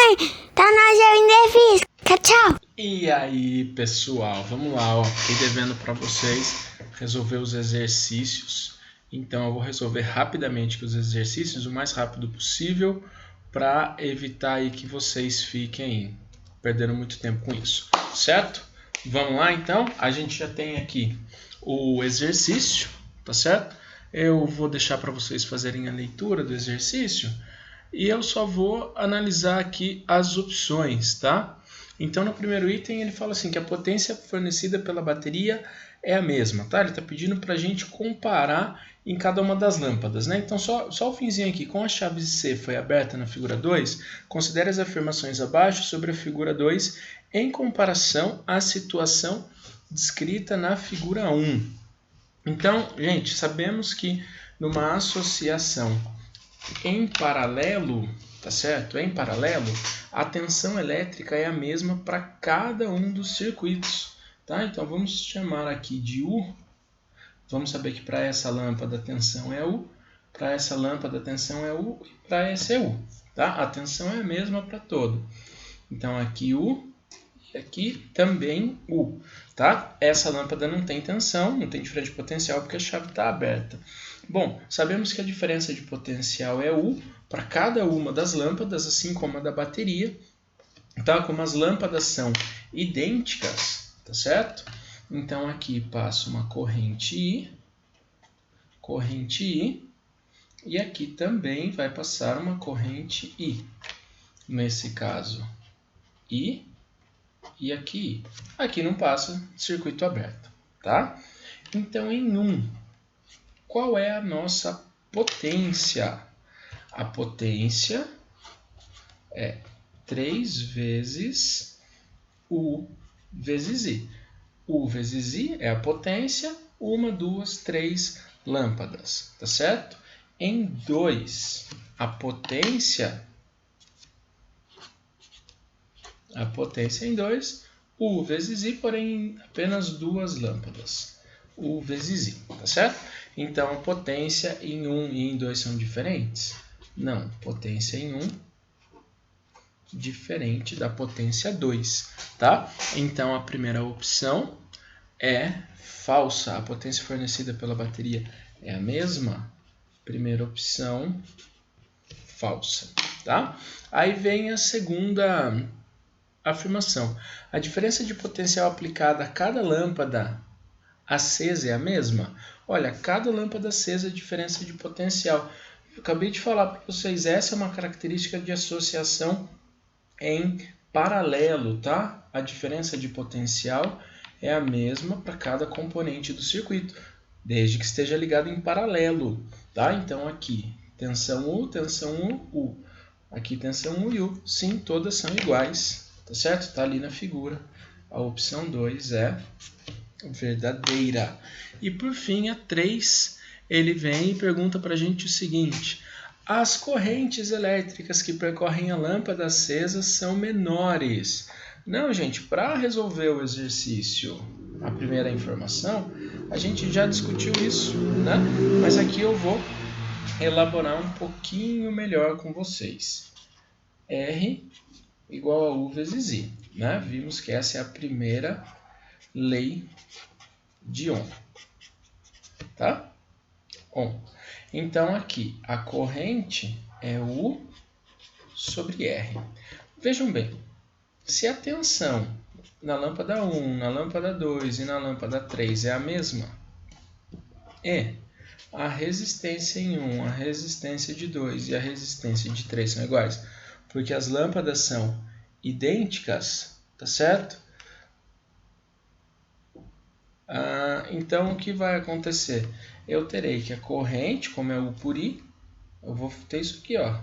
Mãe, tá na Geografia. Tchau. E aí, pessoal, vamos lá, ó. Fiquei devendo para vocês resolver os exercícios. Então, eu vou resolver rapidamente os exercícios, o mais rápido possível, para evitar aí que vocês fiquem perdendo muito tempo com isso, certo? Vamos lá, então. A gente já tem aqui o exercício, tá certo? Eu vou deixar para vocês fazerem a leitura do exercício e eu só vou analisar aqui as opções, tá? Então, no primeiro item, ele fala assim que a potência fornecida pela bateria é a mesma, tá? Ele está pedindo para a gente comparar em cada uma das lâmpadas, né? Então, só o finzinho aqui, com a chave C foi aberta na figura 2, considere as afirmações abaixo sobre a figura 2 em comparação à situação descrita na figura 1. Então, gente, sabemos que numa associação em paralelo, tá certo? Em paralelo, a tensão elétrica é a mesma para cada um dos circuitos, tá? Então vamos chamar aqui de U. Vamos saber que para essa lâmpada a tensão é U, para essa lâmpada a tensão é U e para essa é U, tá? A tensão é a mesma para todo. Então aqui U e aqui também U, tá? Essa lâmpada não tem tensão, não tem diferença de potencial porque a chave está aberta. Bom, sabemos que a diferença de potencial é U para cada uma das lâmpadas, assim como a da bateria, tá? Como as lâmpadas são idênticas, tá certo? Então aqui passa uma corrente I, e aqui também vai passar uma corrente I. Nesse caso, I e aqui I. Aqui não passa, circuito aberto, tá? Então em 1, qual é a nossa potência? A potência é 3 vezes U vezes I. U vezes I é a potência, 1, 2, 3 lâmpadas, tá certo? Em 2, a potência em 2, U vezes I, porém apenas 2 lâmpadas. U vezes I, tá certo? Então, a potência em 1 e em 2 são diferentes? Não, potência em 1 diferente da potência 2, tá? Então, a primeira opção é falsa. A potência fornecida pela bateria é a mesma? Primeira opção, falsa, tá? Aí vem a segunda afirmação. A diferença de potencial aplicada a cada lâmpada acesa é a mesma? Olha, cada lâmpada acesa é diferença de potencial. Eu acabei de falar para vocês, essa é uma característica de associação em paralelo, tá? A diferença de potencial é a mesma para cada componente do circuito, desde que esteja ligado em paralelo, tá? Então aqui, tensão U, U. Aqui tensão U e U. Sim, todas são iguais, tá certo? Está ali na figura. A opção 2 é verdadeira. E por fim, a 3, ele vem e pergunta para a gente o seguinte: as correntes elétricas que percorrem a lâmpada acesa são menores. Não, gente, para resolver o exercício, a primeira informação, a gente já discutiu isso, né? Mas aqui eu vou elaborar um pouquinho melhor com vocês. R igual a U vezes I, né? Vimos que essa é a primeira lei de Ohm, tá? Ohm. Então, aqui, a corrente é U sobre R. Vejam bem, se a tensão na lâmpada 1, na lâmpada 2 e na lâmpada 3 é a mesma, e a resistência em 1, a resistência de 2 e a resistência de 3 são iguais, porque as lâmpadas são idênticas, tá certo? Então, o que vai acontecer? Eu terei que a corrente, como é U por I, eu vou ter isso aqui, ó.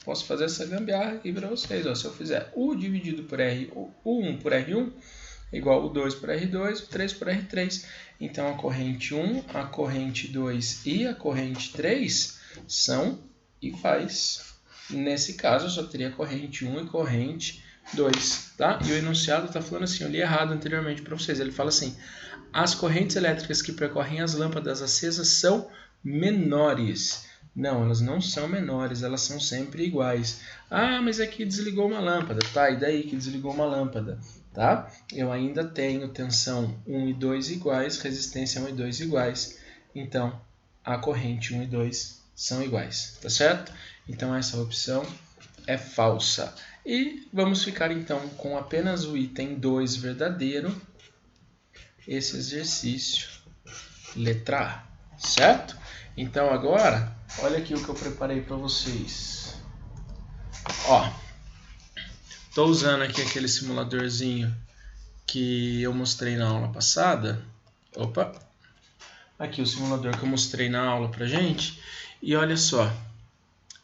Posso fazer essa gambiarra aqui para vocês, ó. Se eu fizer U dividido por R, U1 por R1, é igual a U2 por R2, U3 por R3. Então, a corrente 1, a corrente 2 e a corrente 3 são iguais. Nesse caso, eu só teria corrente 1 e corrente 2, tá? E o enunciado está falando assim, eu li errado anteriormente para vocês. Ele fala assim: as correntes elétricas que percorrem as lâmpadas acesas são menores. Não, elas não são menores, elas são sempre iguais. Ah, mas aqui desligou uma lâmpada. Tá, e daí que desligou uma lâmpada? Tá? Eu ainda tenho tensão 1 e 2 iguais, resistência 1 e 2 iguais. Então, a corrente 1 e 2 são iguais, tá certo? Então, essa opção é falsa. E vamos ficar, então, com apenas o item 2 verdadeiro. Esse exercício, letra A, certo? Então, agora, olha aqui o que eu preparei para vocês. Ó, estou usando aqui aquele simuladorzinho que eu mostrei na aula passada. Opa! Aqui o simulador que eu mostrei na aula pra gente. E olha só,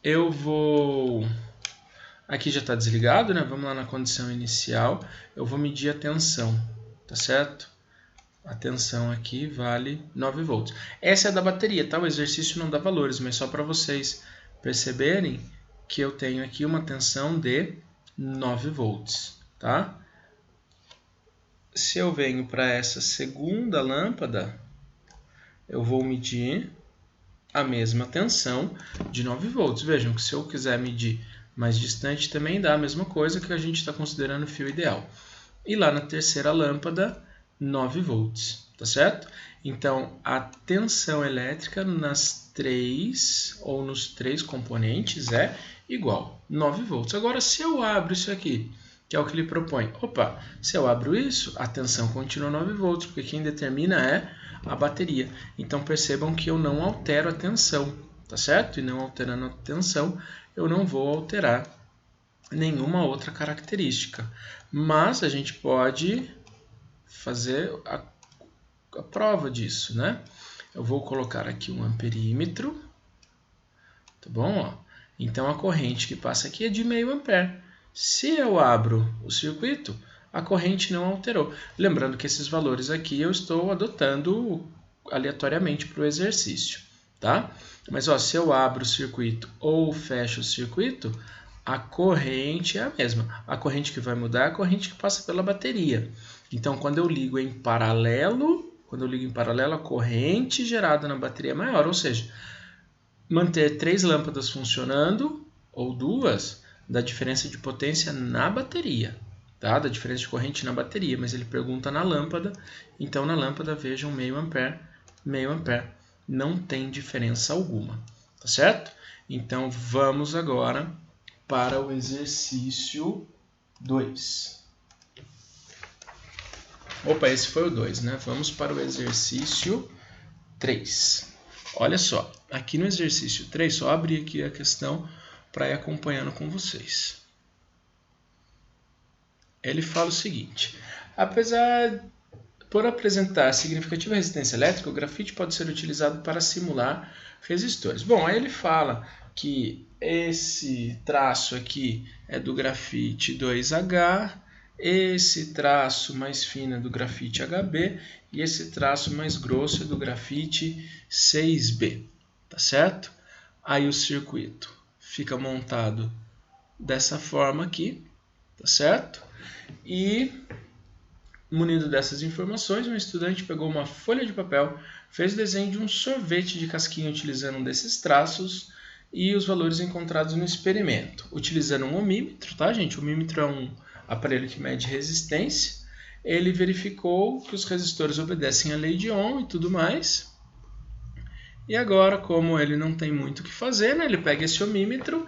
eu vou... Aqui já está desligado, né? Vamos lá na condição inicial. Eu vou medir a tensão, tá certo? A tensão aqui vale 9 volts. Essa é da bateria, tá? O exercício não dá valores, mas só para vocês perceberem que eu tenho aqui uma tensão de 9 volts, tá? Se eu venho para essa segunda lâmpada, eu vou medir a mesma tensão de 9 volts. Vejam que se eu quiser medir mais distante, também dá a mesma coisa que a gente está considerando o fio ideal. E lá na terceira lâmpada, 9 volts, tá certo? Então, a tensão elétrica nas três ou nos três componentes é igual, 9 volts. Agora, se eu abro isso aqui, que é o que ele propõe, opa, se eu abro isso, a tensão continua 9 volts, porque quem determina é a bateria. Então, percebam que eu não altero a tensão, tá certo? E não alterando a tensão, eu não vou alterar nenhuma outra característica. Mas a gente pode fazer a prova disso, né? Eu vou colocar aqui um amperímetro, tá bom? Ó. Então, a corrente que passa aqui é de meio ampere. Se eu abro o circuito, a corrente não alterou. Lembrando que esses valores aqui eu estou adotando aleatoriamente para o exercício, tá? Mas ó, se eu abro o circuito ou fecho o circuito, a corrente é a mesma. A corrente que vai mudar é a corrente que passa pela bateria. Então, quando eu ligo em paralelo, a corrente gerada na bateria é maior. Ou seja, manter 3 lâmpadas funcionando, ou 2, dá diferença de potência na bateria. Tá? Dá diferença de corrente na bateria, mas ele pergunta na lâmpada. Então, na lâmpada, vejam, meio ampere. Não tem diferença alguma. Tá certo? Então, vamos agora para o exercício 2. Opa, esse foi o 2, né? Vamos para o exercício 3. Olha só, aqui no exercício 3, só abrir aqui a questão para ir acompanhando com vocês. Ele fala o seguinte: por apresentar significativa resistência elétrica, o grafite pode ser utilizado para simular resistores. Bom, aí ele fala que esse traço aqui é do grafite 2H, esse traço mais fino é do grafite HB e esse traço mais grosso é do grafite 6B, tá certo? Aí o circuito fica montado dessa forma aqui, tá certo? E munido dessas informações, um estudante pegou uma folha de papel, fez o desenho de um sorvete de casquinha utilizando um desses traços e os valores encontrados no experimento. Utilizando um ohmímetro, tá, gente? O ohmímetro é um aparelho que mede resistência. Ele verificou que os resistores obedecem à lei de Ohm e tudo mais. E agora, como ele não tem muito o que fazer, né, ele pega esse ohmímetro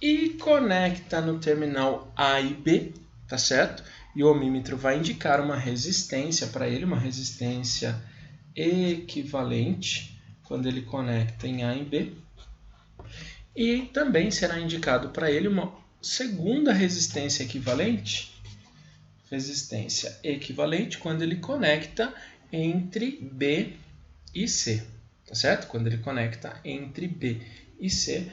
e conecta no terminal A e B, tá certo? E o ohmímetro vai indicar uma resistência para ele, uma resistência equivalente, quando ele conecta em A e B. E também será indicado para ele uma segunda resistência equivalente, quando ele conecta entre B e C, tá certo? Quando ele conecta entre B e C,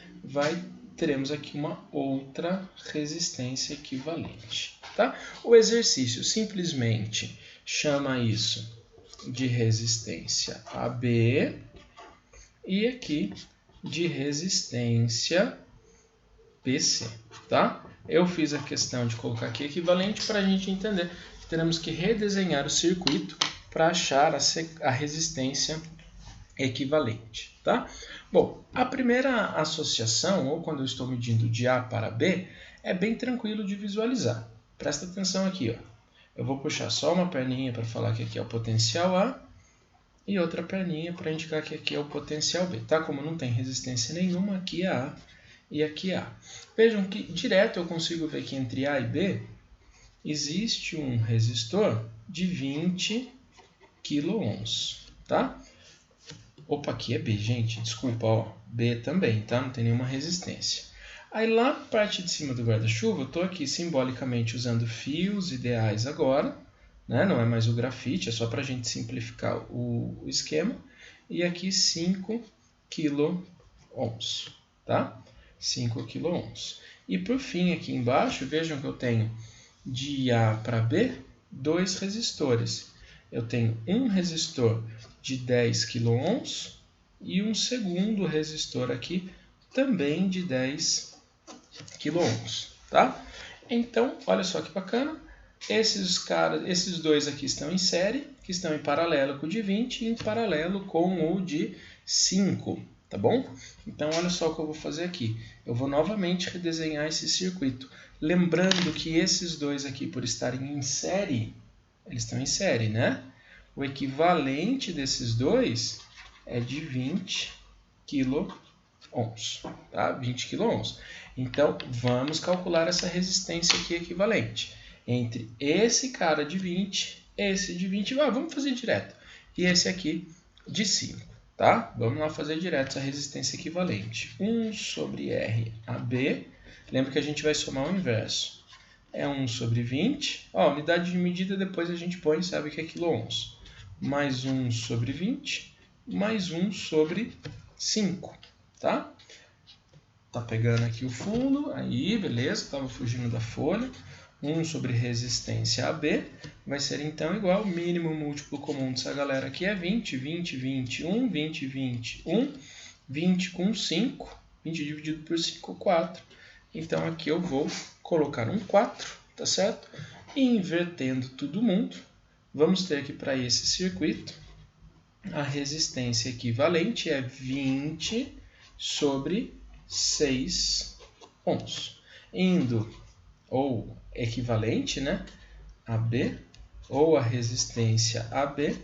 teremos aqui uma outra resistência equivalente, tá? O exercício simplesmente chama isso de resistência AB e aqui de resistência BC, tá? Eu fiz a questão de colocar aqui equivalente para a gente entender que teremos que redesenhar o circuito para achar a resistência equivalente, tá? Bom, a primeira associação, ou quando eu estou medindo de A para B, é bem tranquilo de visualizar. Presta atenção aqui, ó. Eu vou puxar só uma perninha para falar que aqui é o potencial A e outra perninha para indicar que aqui é o potencial B, tá? Como não tem resistência nenhuma, aqui é A e aqui é A. Vejam que direto eu consigo ver que entre A e B existe um resistor de 20 kΩ, tá? Opa, aqui é B, gente, desculpa, ó, B também, tá? Não tem nenhuma resistência. Aí lá na parte de cima do guarda-chuva, eu estou aqui simbolicamente usando fios ideais agora, né? Não é mais o grafite, é só para a gente simplificar o esquema. E aqui 5 kΩ, tá? 5 kΩ. E por fim, aqui embaixo, vejam que eu tenho de A para B, 2 resistores. Eu tenho um resistor de 10 kΩ e um segundo resistor aqui também de 10 kΩ, tá? Então, olha só que bacana. Esses dois aqui estão em série, que estão em paralelo com o de 20 e em paralelo com o de 5, tá bom? Então, olha só o que eu vou fazer aqui. Eu vou novamente redesenhar esse circuito. Lembrando que esses dois aqui, por estarem em série, eles estão em série, né? O equivalente desses dois é de 20 kΩ, tá? 20 kΩ. Então, vamos calcular essa resistência aqui equivalente entre esse cara de 20, esse de 20, vamos fazer direto, e esse aqui de 5, tá? Vamos lá fazer direto essa resistência equivalente. 1 sobre R AB, lembra que a gente vai somar o inverso. É 1 sobre 20, ó, unidade de medida depois a gente põe, sabe que é quilôohms. Mais 1 sobre 20, mais 1 sobre 5, tá? Tá pegando aqui o fundo, aí, beleza, estava fugindo da folha. 1 sobre resistência AB vai ser então igual, mínimo múltiplo comum dessa galera aqui é 20, 20, 21, 20, 21, 20 com 5, 20 dividido por 5, 4. Então aqui eu vou colocar um 4, tá certo? E invertendo todo mundo, vamos ter que para esse circuito, a resistência equivalente é 20 sobre 6 ohms. Indo, ou equivalente, né, a B, ou a resistência AB,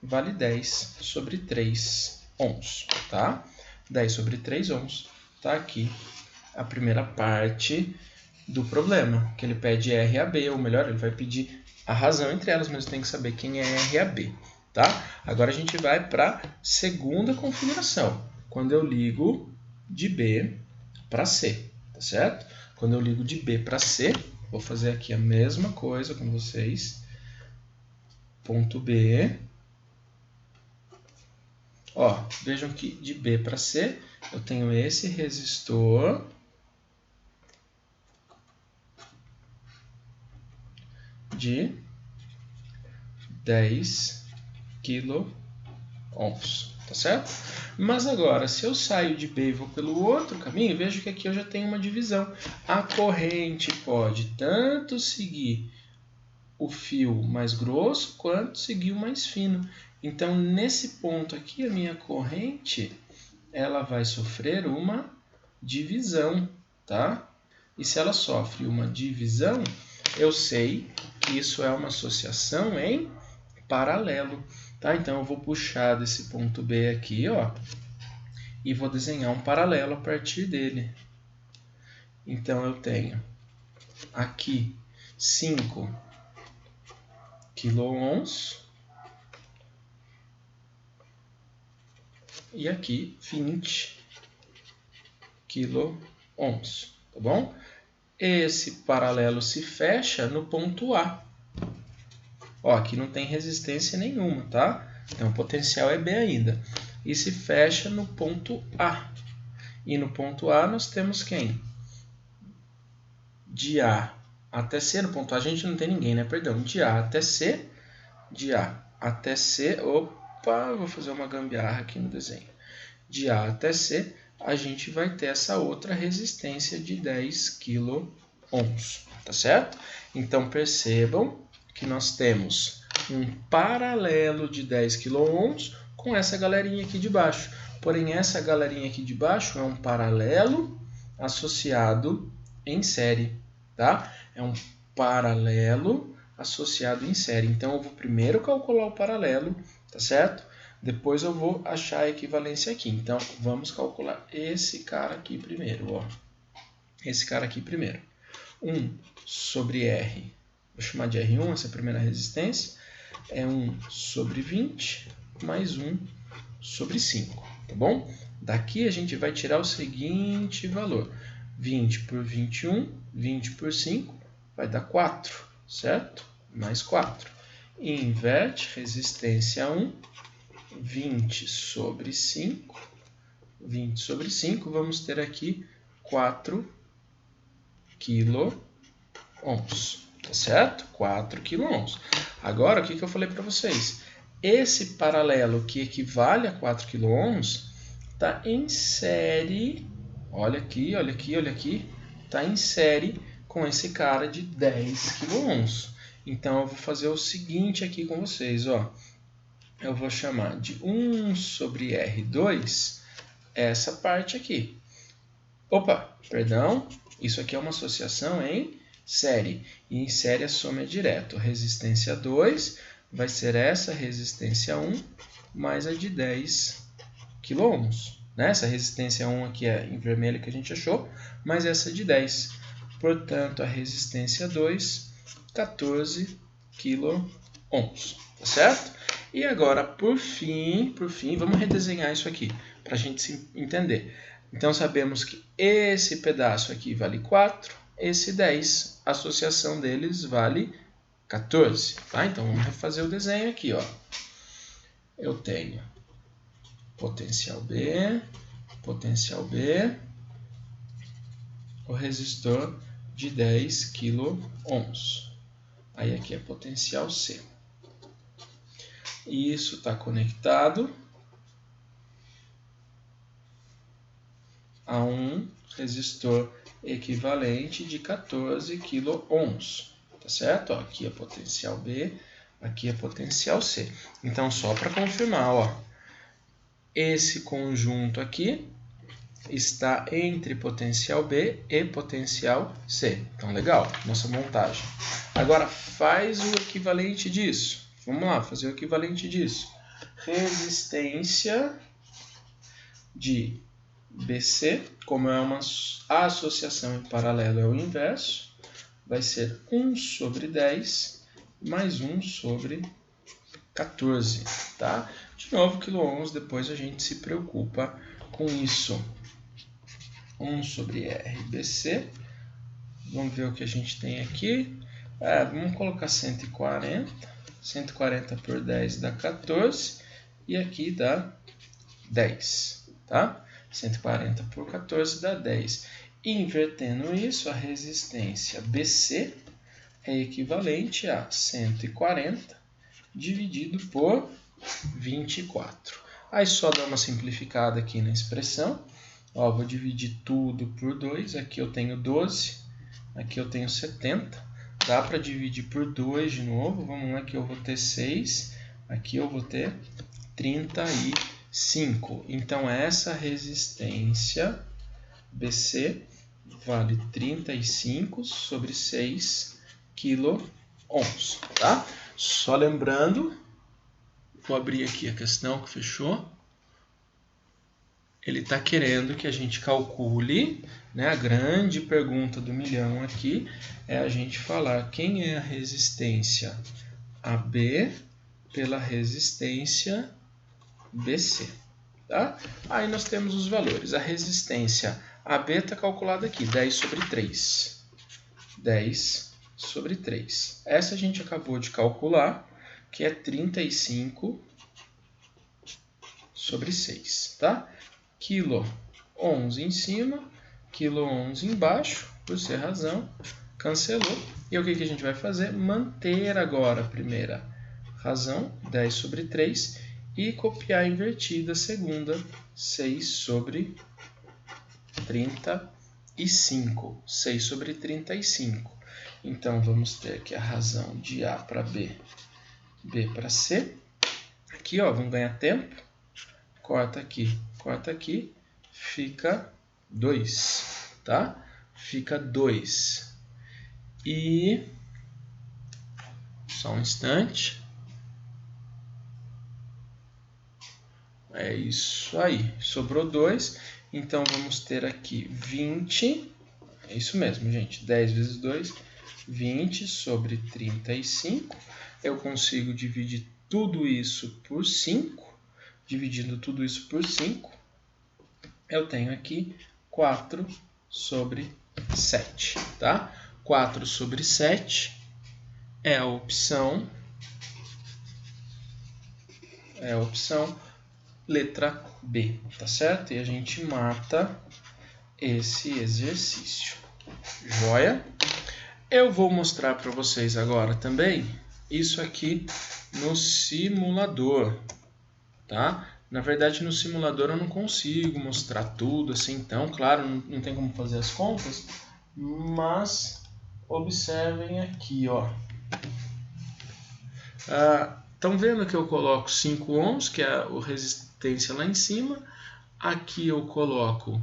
vale 10 sobre 3 ohms, tá? 10 sobre 3 ohms, tá aqui a primeira parte do problema, que ele pede RAB, ou melhor, ele vai pedir a razão entre elas, mas tem que saber quem é RAB, tá? Agora a gente vai para a segunda configuração, quando eu ligo de B para C, tá certo? Quando eu ligo de B para C, vou fazer aqui a mesma coisa com vocês. Ponto B. Ó, vejam que de B para C, eu tenho esse resistor de 10 kΩ, tá certo? Mas agora, se eu saio de B e vou pelo outro caminho, vejo que aqui eu já tenho uma divisão. A corrente pode tanto seguir o fio mais grosso, quanto seguir o mais fino. Então, nesse ponto aqui, a minha corrente, ela vai sofrer uma divisão, tá? E se ela sofre uma divisão, eu sei que isso é uma associação em paralelo, tá? Então, eu vou puxar desse ponto B aqui, ó, e vou desenhar um paralelo a partir dele. Então, eu tenho aqui 5 kΩ e aqui 20 kΩ, tá bom? Esse paralelo se fecha no ponto A. Ó, aqui não tem resistência nenhuma, tá? Então o potencial é B ainda. E se fecha no ponto A. E no ponto A nós temos quem? De A até C. No ponto A a gente não tem ninguém, né? Perdão. De A até C. De A até C. Opa, vou fazer uma gambiarra aqui no desenho. De A até C, a gente vai ter essa outra resistência de 10 kΩ, tá certo? Então percebam que nós temos um paralelo de 10 kΩ com essa galerinha aqui de baixo. Porém, essa galerinha aqui de baixo é um paralelo associado em série, tá? É um paralelo associado em série. Então, eu vou primeiro calcular o paralelo, tá certo? Depois eu vou achar a equivalência aqui. Então, vamos calcular esse cara aqui primeiro, ó. Esse cara aqui primeiro. 1 sobre R, vou chamar de R1, essa primeira resistência, é 1 sobre 20 mais 1 sobre 5, tá bom? Daqui a gente vai tirar o seguinte valor. 20 por 21, 20 por 5, vai dar 4, certo? Mais 4. E inverte, resistência 1, 20 sobre 5. 20 sobre 5, vamos ter aqui 4 quiloohms, tá certo? 4 quiloohms. Agora, o que eu falei para vocês? Esse paralelo que equivale a 4 quiloohms está em série, olha aqui, olha aqui, olha aqui, está em série com esse cara de 10 quiloohms. Então, eu vou fazer o seguinte aqui com vocês, ó. Eu vou chamar de 1 sobre R2 essa parte aqui. Opa, perdão, isso aqui é uma associação em série. E em série a soma é direto. Resistência 2 vai ser essa resistência 1 mais a de 10 quiloohms. Né? Essa resistência 1 aqui é em vermelho que a gente achou, mas essa de 10. Portanto, a resistência 2, 14 quiloohms. Tá certo? E agora, por fim, vamos redesenhar isso aqui, para a gente entender. Então, sabemos que esse pedaço aqui vale 4, esse 10, a associação deles vale 14. Tá? Então, vamos refazer o desenho aqui. Ó. Eu tenho potencial B, o resistor de 10 quiloohms. Aí aqui é potencial C. E isso está conectado a um resistor equivalente de 14 quiloohms, tá certo? Ó, aqui é potencial B, aqui é potencial C. Então, só para confirmar, ó, esse conjunto aqui está entre potencial B e potencial C. Então, legal, nossa montagem. Agora, faz o equivalente disso. Vamos lá, fazer o equivalente disso. Resistência de BC, como é uma associação em paralelo, é o inverso, vai ser 1 sobre 10 mais 1 sobre 14, tá? De novo, quiloohms, depois a gente se preocupa com isso. 1 sobre RBC, vamos ver o que a gente tem aqui. Vamos colocar 140, 140 por 10 dá 14, e aqui dá 10, tá? 140 por 14 dá 10. Invertendo isso, a resistência BC é equivalente a 140 dividido por 24. Aí só dá uma simplificada aqui na expressão. Ó, vou dividir tudo por 2. Aqui eu tenho 12, aqui eu tenho 70. Dá para dividir por 2 de novo. Vamos lá, que eu vou ter 6, aqui eu vou ter 35. Então, essa resistência BC vale 35 sobre 6 quiloohms, tá? Só lembrando, vou abrir aqui a questão que fechou. Ele está querendo que a gente calcule, né? A grande pergunta do milhão aqui é a gente falar quem é a resistência AB pela resistência BC. Tá? Aí nós temos os valores. A resistência AB está calculada aqui, 10 sobre 3. 10 sobre 3. Essa a gente acabou de calcular, que é 35 sobre 6. Tá? Quiloohms em cima, quiloohms embaixo, por ser razão, cancelou. E o que a gente vai fazer? Manter agora a primeira razão, 10 sobre 3, e copiar a invertida a segunda, 6 sobre 35. 6 sobre 35. Então, vamos ter aqui a razão de A para B, B para C. aqui, ó, vamos ganhar tempo. Corta aqui, fica 2, tá? Fica 2. E só um instante. É isso aí, sobrou 2. Então vamos ter aqui 20. É isso mesmo, gente. 10 vezes 2, 20 sobre 35. Eu consigo dividir tudo isso por 5. Dividindo tudo isso por 5, eu tenho aqui 4 sobre 7, tá? 4 sobre 7 é a opção letra B, tá certo? E a gente mata esse exercício. Joia? Eu vou mostrar para vocês agora também isso aqui no simulador, tá? Na verdade, no simulador eu não consigo mostrar tudo assim, então, claro, não tem como fazer as contas, mas observem aqui, ó. Estão vendo que eu coloco 5 ohms, que é a resistência lá em cima. Aqui eu coloco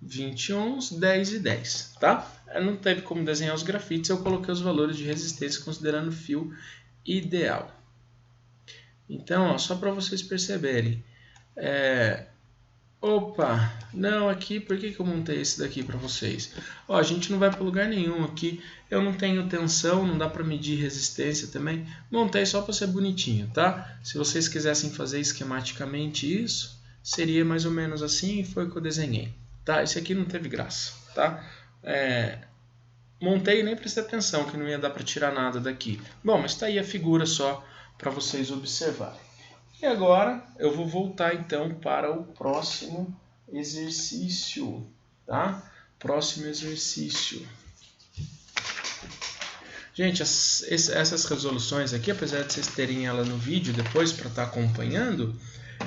20 ohms, 10 e 10, tá? Não teve como desenhar os grafites, eu coloquei os valores de resistência considerando o fio ideal. Então, ó, só para vocês perceberem. Opa, não, aqui, por que eu montei esse daqui para vocês? Ó, a gente não vai para lugar nenhum aqui, eu não tenho tensão, não dá para medir resistência também. Montei só para ser bonitinho, tá? Se vocês quisessem fazer esquematicamente isso, seria mais ou menos assim e foi o que eu desenhei. Tá? Esse aqui não teve graça, tá? Montei e nem prestei atenção que não ia dar para tirar nada daqui. Bom, mas tá aí a figura só para vocês observarem. E agora eu vou voltar então para o próximo exercício, tá? Próximo exercício. Gente, essas resoluções aqui, apesar de vocês terem ela no vídeo depois para estar acompanhando,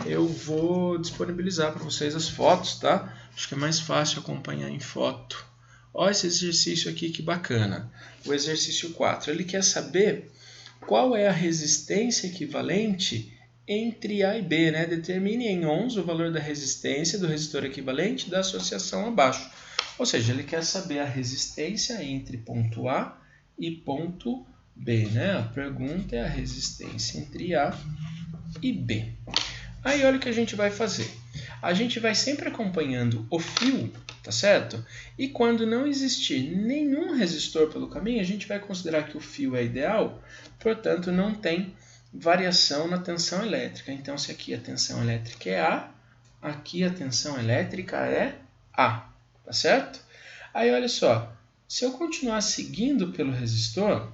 eu vou disponibilizar para vocês as fotos, tá? Acho que é mais fácil acompanhar em foto. Olha esse exercício aqui, que bacana. O exercício 4, ele quer saber qual é a resistência equivalente entre A e B, né? Determine em ohms o valor da resistência do resistor equivalente da associação abaixo. Ou seja, ele quer saber a resistência entre ponto A e ponto B, né? A pergunta é a resistência entre A e B. Aí olha o que a gente vai fazer. A gente vai sempre acompanhando o fio, tá certo? E quando não existir nenhum resistor pelo caminho, a gente vai considerar que o fio é ideal, portanto não tem variação na tensão elétrica. Então, se aqui a tensão elétrica é A, aqui a tensão elétrica é A, tá certo? Aí, olha só, se eu continuar seguindo pelo resistor,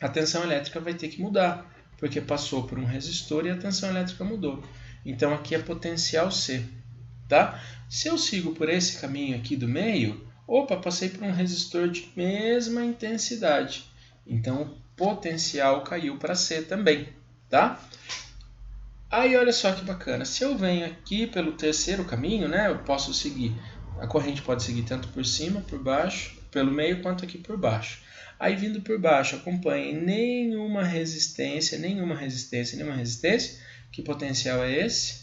a tensão elétrica vai ter que mudar, porque passou por um resistor e a tensão elétrica mudou. Então, aqui é potencial C, tá? Se eu sigo por esse caminho aqui do meio, opa, passei por um resistor de mesma intensidade. Então, o potencial caiu para C também, tá? Aí, olha só que bacana. Se eu venho aqui pelo terceiro caminho, né, eu posso seguir. A corrente pode seguir tanto por cima, por baixo, pelo meio, quanto aqui por baixo. Aí, vindo por baixo, acompanhe nenhuma resistência. Que potencial é esse?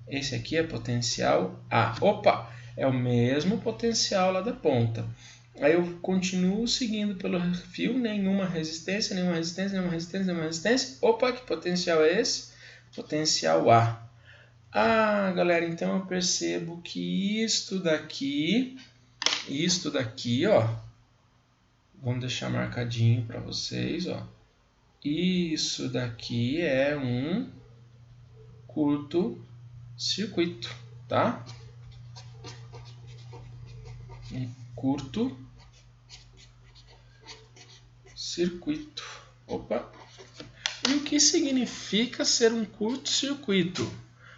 Esse aqui é potencial A. Opa, é o mesmo potencial lá da ponta. Aí eu continuo seguindo pelo fio, nenhuma resistência. Opa, que potencial é esse? Potencial A. Ah, galera, então eu percebo que isto daqui, ó, vamos deixar marcadinho para vocês, ó. Isso daqui é um curto-circuito, tá? Um curto-circuito. Opa! E o que significa ser um curto-circuito?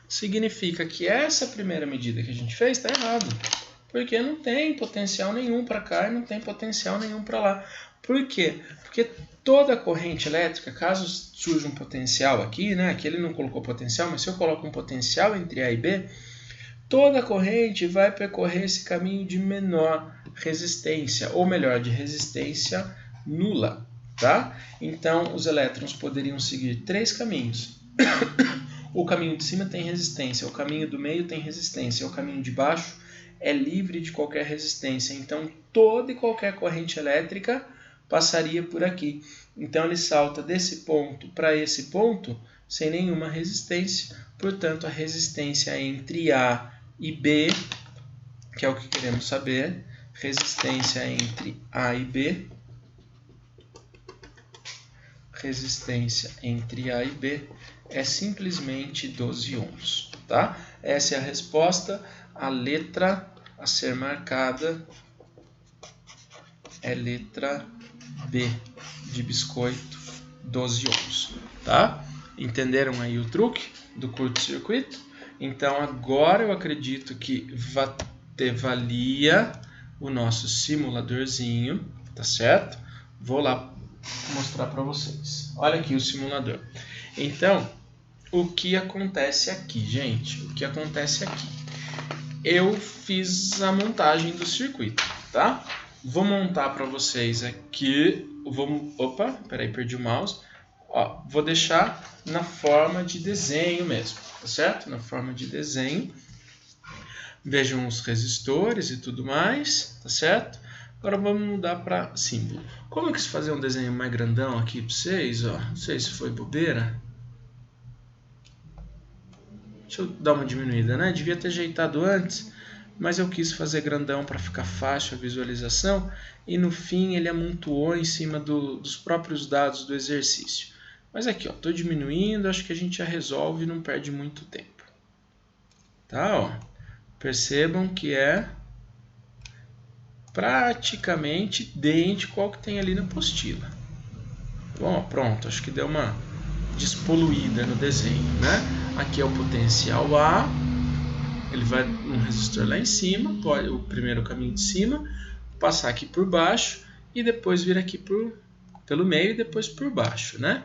Significa que essa primeira medida que a gente fez está errado. Porque não tem potencial nenhum para cá e não tem potencial nenhum para lá. Por quê? Porque toda corrente elétrica, caso surja um potencial aqui, né? Aqui ele não colocou potencial, mas se eu coloco um potencial entre A e B, toda corrente vai percorrer esse caminho de menor resistência, ou melhor, de resistência nula, tá? Então, os elétrons poderiam seguir 3 caminhos. O caminho de cima tem resistência, o caminho do meio tem resistência, o caminho de baixo é livre de qualquer resistência. Então, toda e qualquer corrente elétrica passaria por aqui. Então, ele salta desse ponto para esse ponto sem nenhuma resistência. Portanto, a resistência entre A e B, que é o que queremos saber, resistência entre A e B, resistência entre A e B é simplesmente 12 ohms, tá? Essa é a resposta. A letra a ser marcada é letra B de biscoito, 12 ohms, tá? Entenderam aí o truque do curto-circuito? Então agora eu acredito que valia o nosso simuladorzinho, tá certo? Vou lá mostrar para vocês. Olha aqui o simulador. Então, o que acontece aqui, gente? O que acontece aqui? Eu fiz a montagem do circuito, tá? Vou montar para vocês aqui. Opa, peraí, perdi o mouse. Ó, vou deixar na forma de desenho mesmo, tá certo? Na forma de desenho. Vejam os resistores e tudo mais, tá certo? Agora vamos mudar para símbolo. Como eu quis fazer um desenho mais grandão aqui para vocês, ó, não sei se foi bobeira. Deixa eu dar uma diminuída, né? Devia ter ajeitado antes, mas eu quis fazer grandão para ficar fácil a visualização e no fim ele amontoou em cima dos próprios dados do exercício. Mas aqui, ó, estou diminuindo, acho que a gente já resolve e não perde muito tempo. Tá, ó. Percebam que é praticamente idêntico ao que tem ali na apostila. Bom, pronto, acho que deu uma despoluída no desenho, né? Aqui é o potencial A, ele vai um resistor lá em cima, pode, o primeiro caminho de cima, passar aqui por baixo e depois vir aqui pelo meio e depois por baixo, né?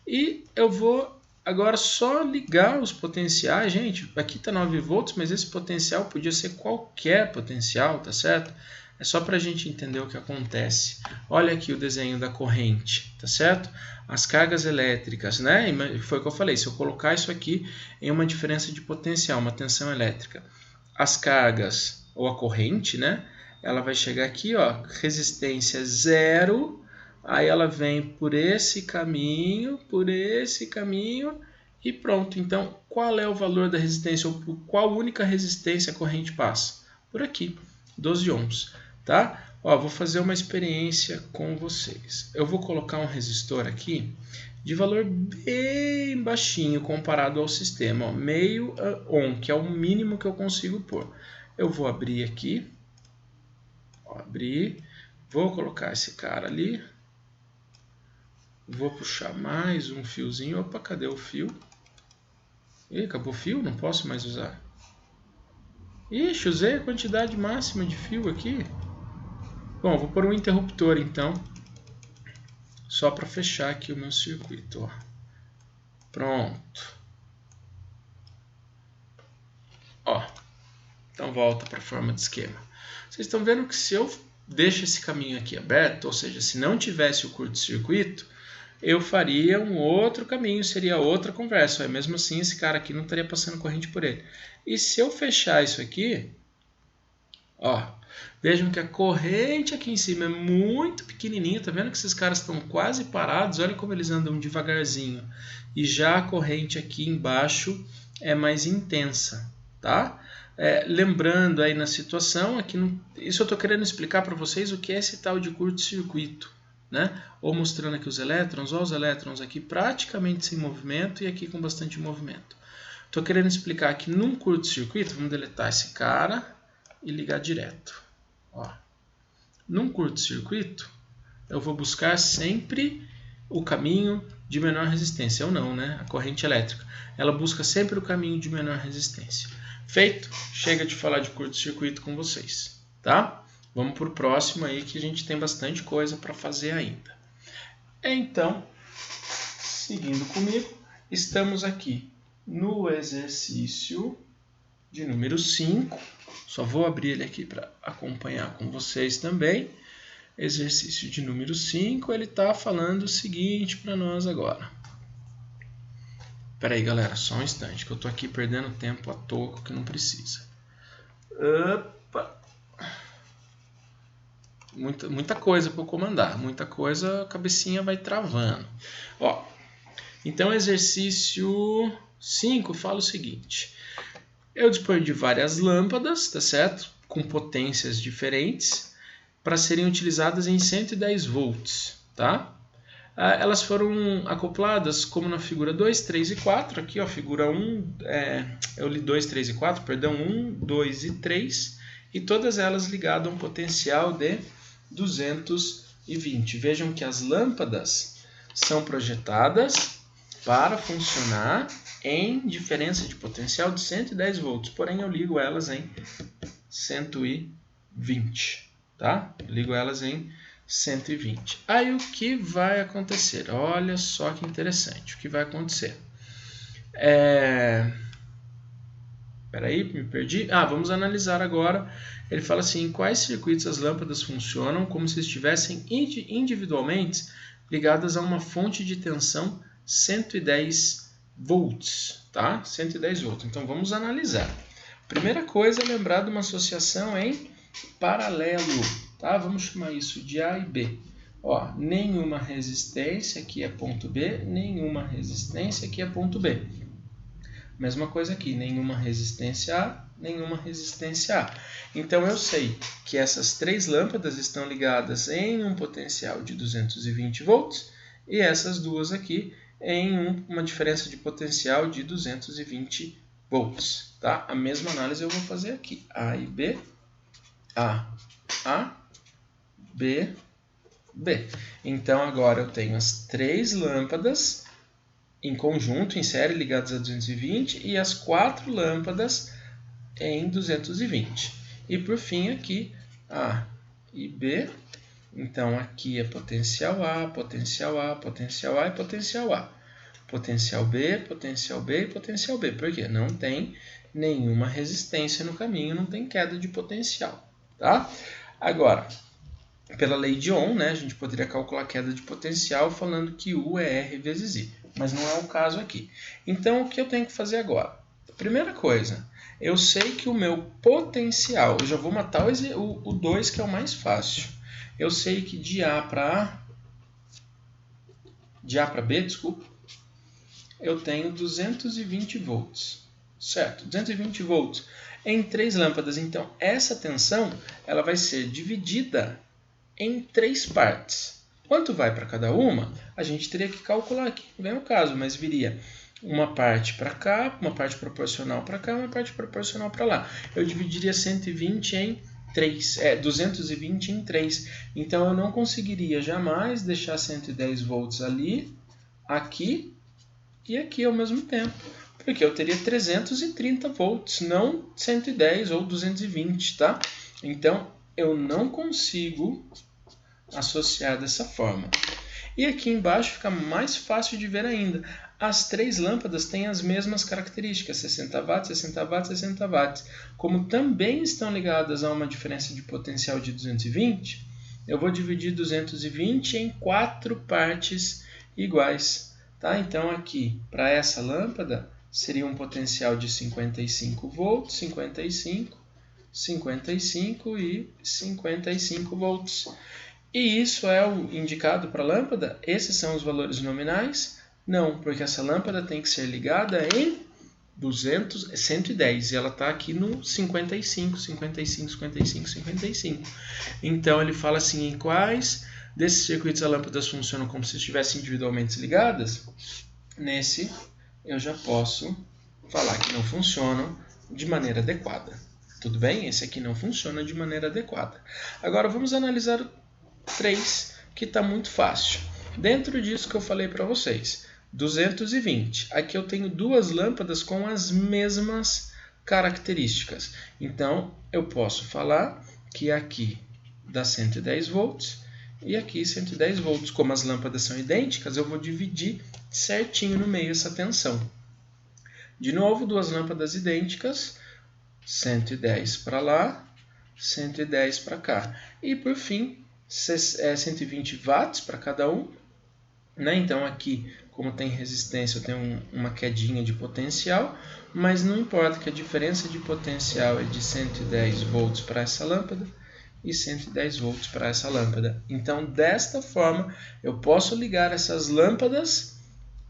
E eu vou agora só ligar os potenciais, gente, aqui está 9 volts, mas esse potencial podia ser qualquer potencial, tá certo? É só para a gente entender o que acontece. Olha aqui o desenho da corrente, tá certo? As cargas elétricas, né? Foi o que eu falei, se eu colocar isso aqui em uma diferença de potencial, uma tensão elétrica, as cargas, ou a corrente, né? Ela vai chegar aqui, ó, resistência 0, aí ela vem por esse caminho e pronto. Então, qual é o valor da resistência, ou por qual única resistência a corrente passa? Por aqui, 12 ohms. Tá? Ó, vou fazer uma experiência com vocês. Eu vou colocar um resistor aqui de valor bem baixinho comparado ao sistema, ó, meio ohm, que é o mínimo que eu consigo pôr. Eu vou abrir aqui, ó, abrir, vou colocar esse cara ali, vou puxar mais um fiozinho. Opa, cadê o fio? Ih, acabou o fio? Não posso mais usar. Ixi, usei a quantidade máxima de fio aqui. Bom, vou pôr um interruptor então, só para fechar aqui o meu circuito. Ó. Pronto. Ó, então volta para a forma de esquema. Vocês estão vendo que se eu deixo esse caminho aqui aberto, ou seja, se não tivesse o curto-circuito, eu faria um outro caminho, seria outra conversa. Mesmo assim, esse cara aqui não estaria passando corrente por ele. E se eu fechar isso aqui, ó, vejam que a corrente aqui em cima é muito pequenininha, tá vendo que esses caras estão quase parados? Olha como eles andam devagarzinho. E já a corrente aqui embaixo é mais intensa, tá? Lembrando aí na situação, aqui isso eu estou querendo explicar para vocês o que é esse tal de curto-circuito, né? Ou mostrando aqui os elétrons, ó, os elétrons aqui praticamente sem movimento e aqui com bastante movimento. Estou querendo explicar que num curto-circuito, vamos deletar esse cara e ligar direto. Ó. Num curto-circuito, eu vou buscar sempre o caminho de menor resistência, ou não, né? A corrente elétrica. Ela busca sempre o caminho de menor resistência. Feito, chega de falar de curto-circuito com vocês, tá? Vamos para o próximo aí que a gente tem bastante coisa para fazer ainda. Então, seguindo comigo, estamos aqui no exercício de número 5. Só vou abrir ele aqui para acompanhar com vocês também. Exercício de número 5, ele está falando o seguinte para nós agora. Pera aí, galera, só um instante, que eu tô aqui perdendo tempo à toa que não precisa. Opa! Muita coisa para comandar, muita coisa, a cabecinha vai travando. Ó, então, exercício 5 fala o seguinte. Eu disponho de várias lâmpadas, tá certo? Com potências diferentes, para serem utilizadas em 110 volts, tá? Elas foram acopladas como na figura 2, 3 e 4. Aqui, ó, figura 1, eu li 2, 3 e 4, perdão, 1, 2 e 3. E todas elas ligadas a um potencial de 220. Vejam que as lâmpadas são projetadas para funcionar em diferença de potencial de 110 volts. Porém, eu ligo elas em 120, tá? Eu ligo elas em 120. Aí o que vai acontecer? Olha só que interessante. O que vai acontecer? Peraí, me perdi. Vamos analisar agora. Ele fala assim, em quais circuitos as lâmpadas funcionam como se estivessem individualmente ligadas a uma fonte de tensão 110 volts, tá? 110 volts. Então, vamos analisar. Primeira coisa é lembrar de uma associação em paralelo, tá? Vamos chamar isso de A e B. Ó, nenhuma resistência, aqui é ponto B, nenhuma resistência, aqui é ponto B. Mesma coisa aqui, nenhuma resistência A, nenhuma resistência A. Então, eu sei que essas três lâmpadas estão ligadas em um potencial de 220 volts e essas duas aqui em uma diferença de potencial de 220 volts. Tá? A mesma análise eu vou fazer aqui. A e B, A, B, B. Então, agora eu tenho as três lâmpadas em conjunto, em série, ligadas a 220 e as quatro lâmpadas em 220. E por fim aqui, A e B. Então aqui é potencial A, potencial A, potencial A e potencial A. Potencial B, potencial B e potencial B. Por quê? Não tem nenhuma resistência no caminho, não tem queda de potencial. Tá? Agora, pela lei de Ohm, né, a gente poderia calcular a queda de potencial falando que U é R vezes I. Mas não é o caso aqui. Então, o que eu tenho que fazer agora? Primeira coisa, eu sei que o meu potencial, eu já vou matar o 2, que é o mais fácil. Eu sei que de A para B, desculpa, eu tenho 220 volts. Certo? 220 volts em três lâmpadas. Então, essa tensão ela vai ser dividida em três partes. Quanto vai para cada uma? A gente teria que calcular aqui, não vem o caso, mas viria uma parte para cá, uma parte proporcional para cá, uma parte proporcional para lá. Eu dividiria 120 em 3, 220 em 3. Então, eu não conseguiria jamais deixar 110 volts ali, aqui e aqui ao mesmo tempo. Porque eu teria 330 volts, não 110 ou 220, tá? Então, eu não consigo associar dessa forma. E aqui embaixo fica mais fácil de ver ainda. As três lâmpadas têm as mesmas características, 60 watts, 60 watts, 60 watts. Como também estão ligadas a uma diferença de potencial de 220, eu vou dividir 220 em 4 partes iguais. Tá? Então aqui, para essa lâmpada, seria um potencial de 55 volts, 55, 55 e 55 volts. E isso é o indicado para a lâmpada? Esses são os valores nominais? Não, porque essa lâmpada tem que ser ligada em 110 e ela está aqui no 55, 55, 55, 55. Então ele fala assim, em quais desses circuitos as lâmpadas funcionam como se estivessem individualmente ligadas? Nesse eu já posso falar que não funcionam de maneira adequada. Tudo bem? Esse aqui não funciona de maneira adequada. Agora vamos analisar o 3, que está muito fácil. Dentro disso que eu falei para vocês, 220. Aqui eu tenho duas lâmpadas com as mesmas características. Então, eu posso falar que aqui dá 110 volts e aqui 110 volts. Como as lâmpadas são idênticas, eu vou dividir certinho no meio essa tensão. De novo, duas lâmpadas idênticas, 110 para lá, 110 para cá. E, por fim, 120 watts para cada um. né? Então aqui, como tem resistência, eu tenho uma quedinha de potencial, mas não importa que a diferença de potencial é de 110 volts para essa lâmpada e 110 volts para essa lâmpada. Então, desta forma, eu posso ligar essas lâmpadas,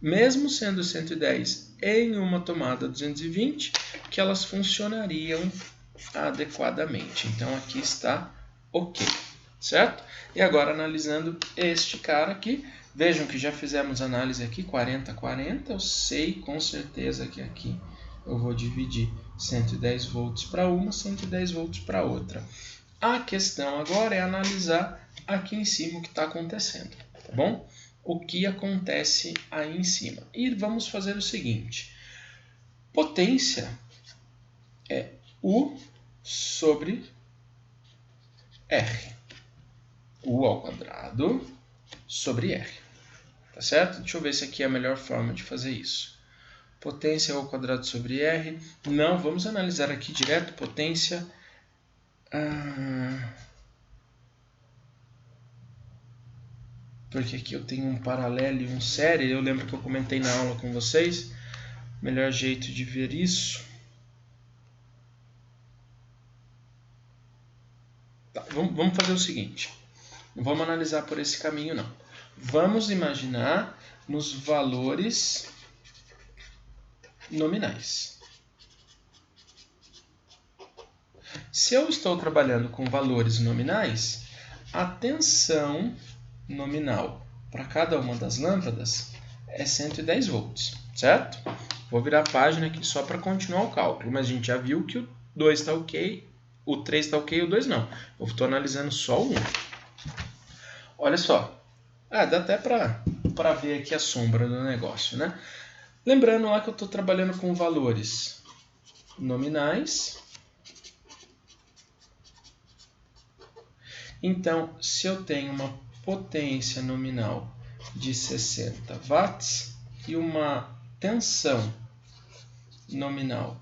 mesmo sendo 110, em uma tomada 220, que elas funcionariam adequadamente. Então, aqui está ok, certo? E agora, analisando este cara aqui, vejam que já fizemos análise aqui, 40-40, eu sei com certeza que aqui eu vou dividir 110 volts para uma, 110 volts para outra. A questão agora é analisar aqui em cima o que está acontecendo, tá bom? O que acontece aí em cima. E vamos fazer o seguinte. Potência é U sobre R. U ao quadrado sobre R. Tá certo? Deixa eu ver se aqui é a melhor forma de fazer isso. Potência ao quadrado sobre R. Não, vamos analisar aqui direto potência. Porque aqui eu tenho um paralelo e um série. Eu lembro que eu comentei na aula com vocês. Melhor jeito de ver isso. Tá, vamos fazer o seguinte. Não vamos analisar por esse caminho, não. Vamos imaginar nos valores nominais. Se eu estou trabalhando com valores nominais, a tensão nominal para cada uma das lâmpadas é 110 volts, certo? Vou virar a página aqui só para continuar o cálculo, mas a gente já viu que o 2 está ok, o 3 está ok e o 2 não. Eu estou analisando só o 1. Olha só. Dá até para ver aqui a sombra do negócio, né? Lembrando lá que eu estou trabalhando com valores nominais. Então, se eu tenho uma potência nominal de 60 watts e uma tensão nominal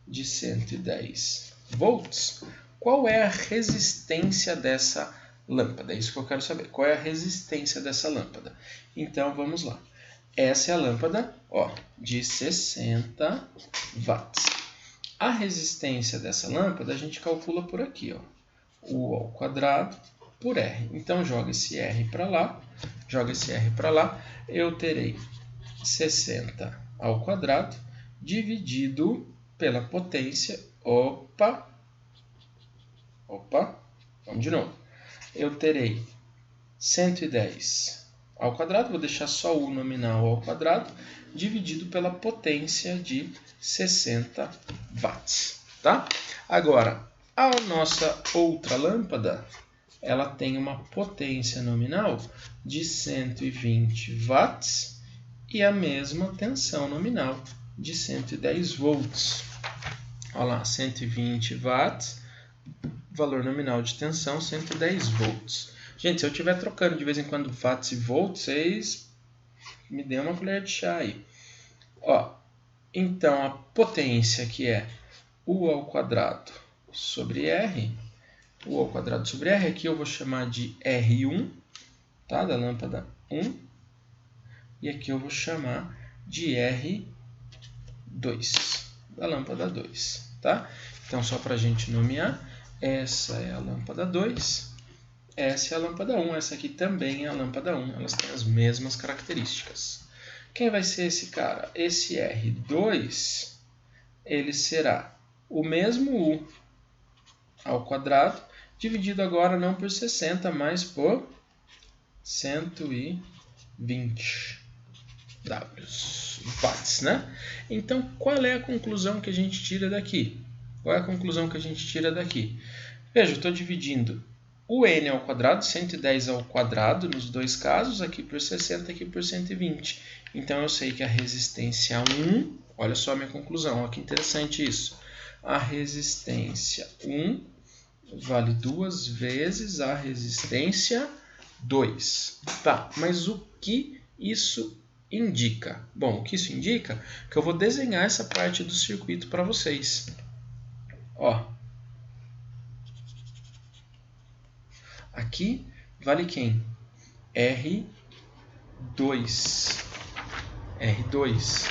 de 110 volts, qual é a resistência dessa lâmpada? É isso que eu quero saber. Qual é a resistência dessa lâmpada? Então, vamos lá. Essa é a lâmpada, de 60 watts. A resistência dessa lâmpada a gente calcula por aqui, U ao quadrado por R. Então, joga esse R para lá, eu terei 60 ao quadrado dividido pela potência. Vamos de novo. Eu terei 110 ao quadrado, vou deixar só o nominal ao quadrado, dividido pela potência de 60 watts. Tá? Agora, a nossa outra lâmpada, ela tem uma potência nominal de 120 watts e a mesma tensão nominal de 110 volts. Olha lá, 120 watts, valor nominal de tensão 110 volts. Gente, se eu estiver trocando de vez em quando watts e volts, vocês me dêem uma colher de chá aí. Então, a potência que é U ao quadrado sobre R, U ao quadrado sobre R, aqui eu vou chamar de R1, tá? Da lâmpada 1, e aqui eu vou chamar de R2, da lâmpada 2, tá? Então, só para a gente nomear, essa é a lâmpada 2, essa é a lâmpada 1, essa aqui também é a lâmpada 1, elas têm as mesmas características. Quem vai ser esse cara? Esse R2, ele será o mesmo U ao quadrado, dividido agora não por 60, mas por 120 watts, né? Então, qual é a conclusão que a gente tira daqui? Veja, eu estou dividindo o N ao quadrado, 110 ao quadrado, nos dois casos, aqui por 60, aqui por 120. Então, eu sei que a resistência 1, olha só a minha conclusão, olha que interessante isso. A resistência 1 vale 2 vezes a resistência 2. Tá, mas o que isso indica? Bom, o que isso indica é que eu vou desenhar essa parte do circuito para vocês. Aqui vale quem? R 2. R2,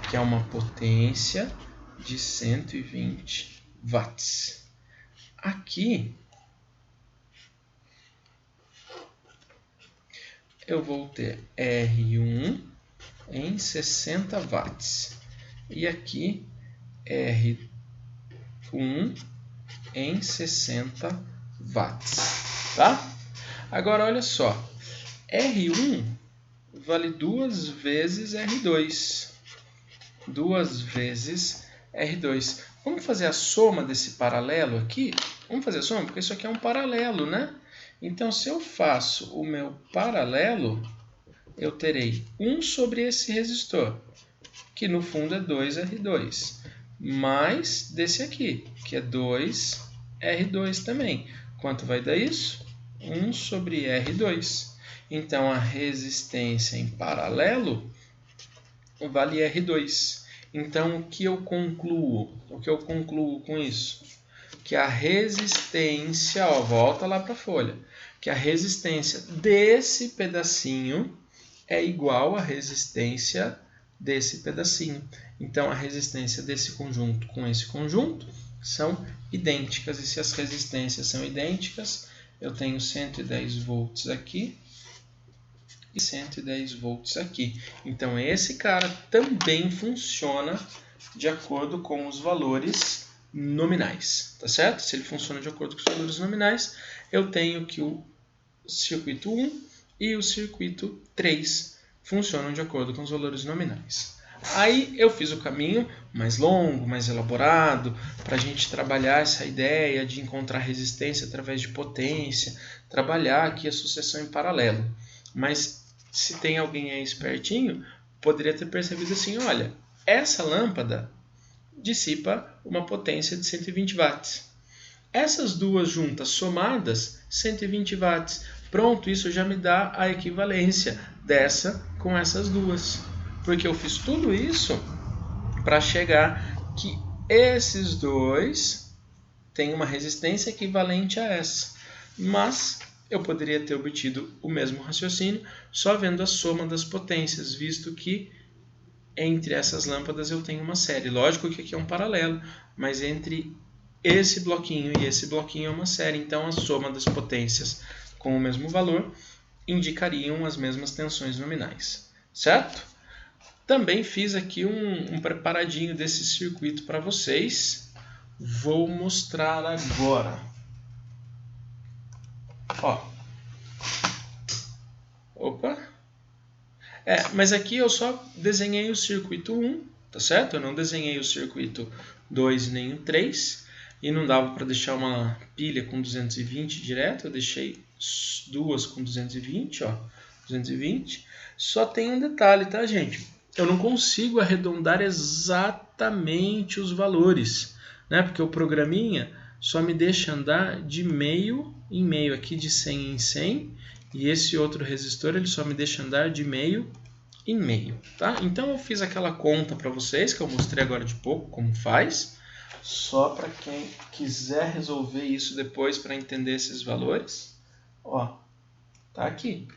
que é uma potência de 120 watts. Aqui, eu vou ter R1 em 60 watts. E aqui, R1 em 60 watts. Tá? Agora, olha só. R1 vale 2 vezes R2. 2 vezes R2. Vamos fazer a soma desse paralelo aqui? Vamos fazer a soma? Porque isso aqui é um paralelo, né? Então, se eu faço o meu paralelo, eu terei 1 sobre esse resistor, que no fundo é 2R2, mais desse aqui, que é 2R2 também. Quanto vai dar isso? 1 sobre R2. Então, a resistência em paralelo vale R2. Então, o que eu concluo? O que eu concluo com isso? Que a resistência, ó, volta lá para a folha, que a resistência desse pedacinho é igual à resistência desse pedacinho. Então, a resistência desse conjunto com esse conjunto são idênticas. E se as resistências são idênticas, eu tenho 110 volts aqui e 110 volts aqui. Então, esse cara também funciona de acordo com os valores nominais, tá certo? Se ele funciona de acordo com os valores nominais, eu tenho que o circuito 1 e o circuito 3 funcionam de acordo com os valores nominais. Aí eu fiz o caminho mais longo, mais elaborado, para a gente trabalhar essa ideia de encontrar resistência através de potência, trabalhar aqui a sucessão em paralelo. Mas se tem alguém aí espertinho, poderia ter percebido assim, olha, essa lâmpada dissipa uma potência de 120 watts. Essas duas juntas somadas, 120 watts. Pronto, isso já me dá a equivalência dessa com essas duas. Porque eu fiz tudo isso para chegar que esses dois têm uma resistência equivalente a essa. Mas eu poderia ter obtido o mesmo raciocínio só vendo a soma das potências, visto que entre essas lâmpadas eu tenho uma série. Lógico que aqui é um paralelo, mas entre esse bloquinho e esse bloquinho é uma série. Então, a soma das potências com o mesmo valor indicariam as mesmas tensões nominais. Certo? Também fiz aqui um preparadinho desse circuito para vocês. Vou mostrar agora. Ó. Opa. Mas aqui eu só desenhei o circuito 1, tá certo? Eu não desenhei o circuito 2 nem o 3. E não dava para deixar uma pilha com 220 direto. Eu deixei duas com 220, ó. 220. Só tem um detalhe, tá, gente? Eu não consigo arredondar exatamente os valores, né? Porque o programinha só me deixa andar de meio em meio, aqui de 100 em 100, e esse outro resistor ele só me deixa andar de meio em meio, tá? Então eu fiz aquela conta para vocês, que eu mostrei agora de pouco como faz, só para quem quiser resolver isso depois para entender esses valores. Ó, tá aqui.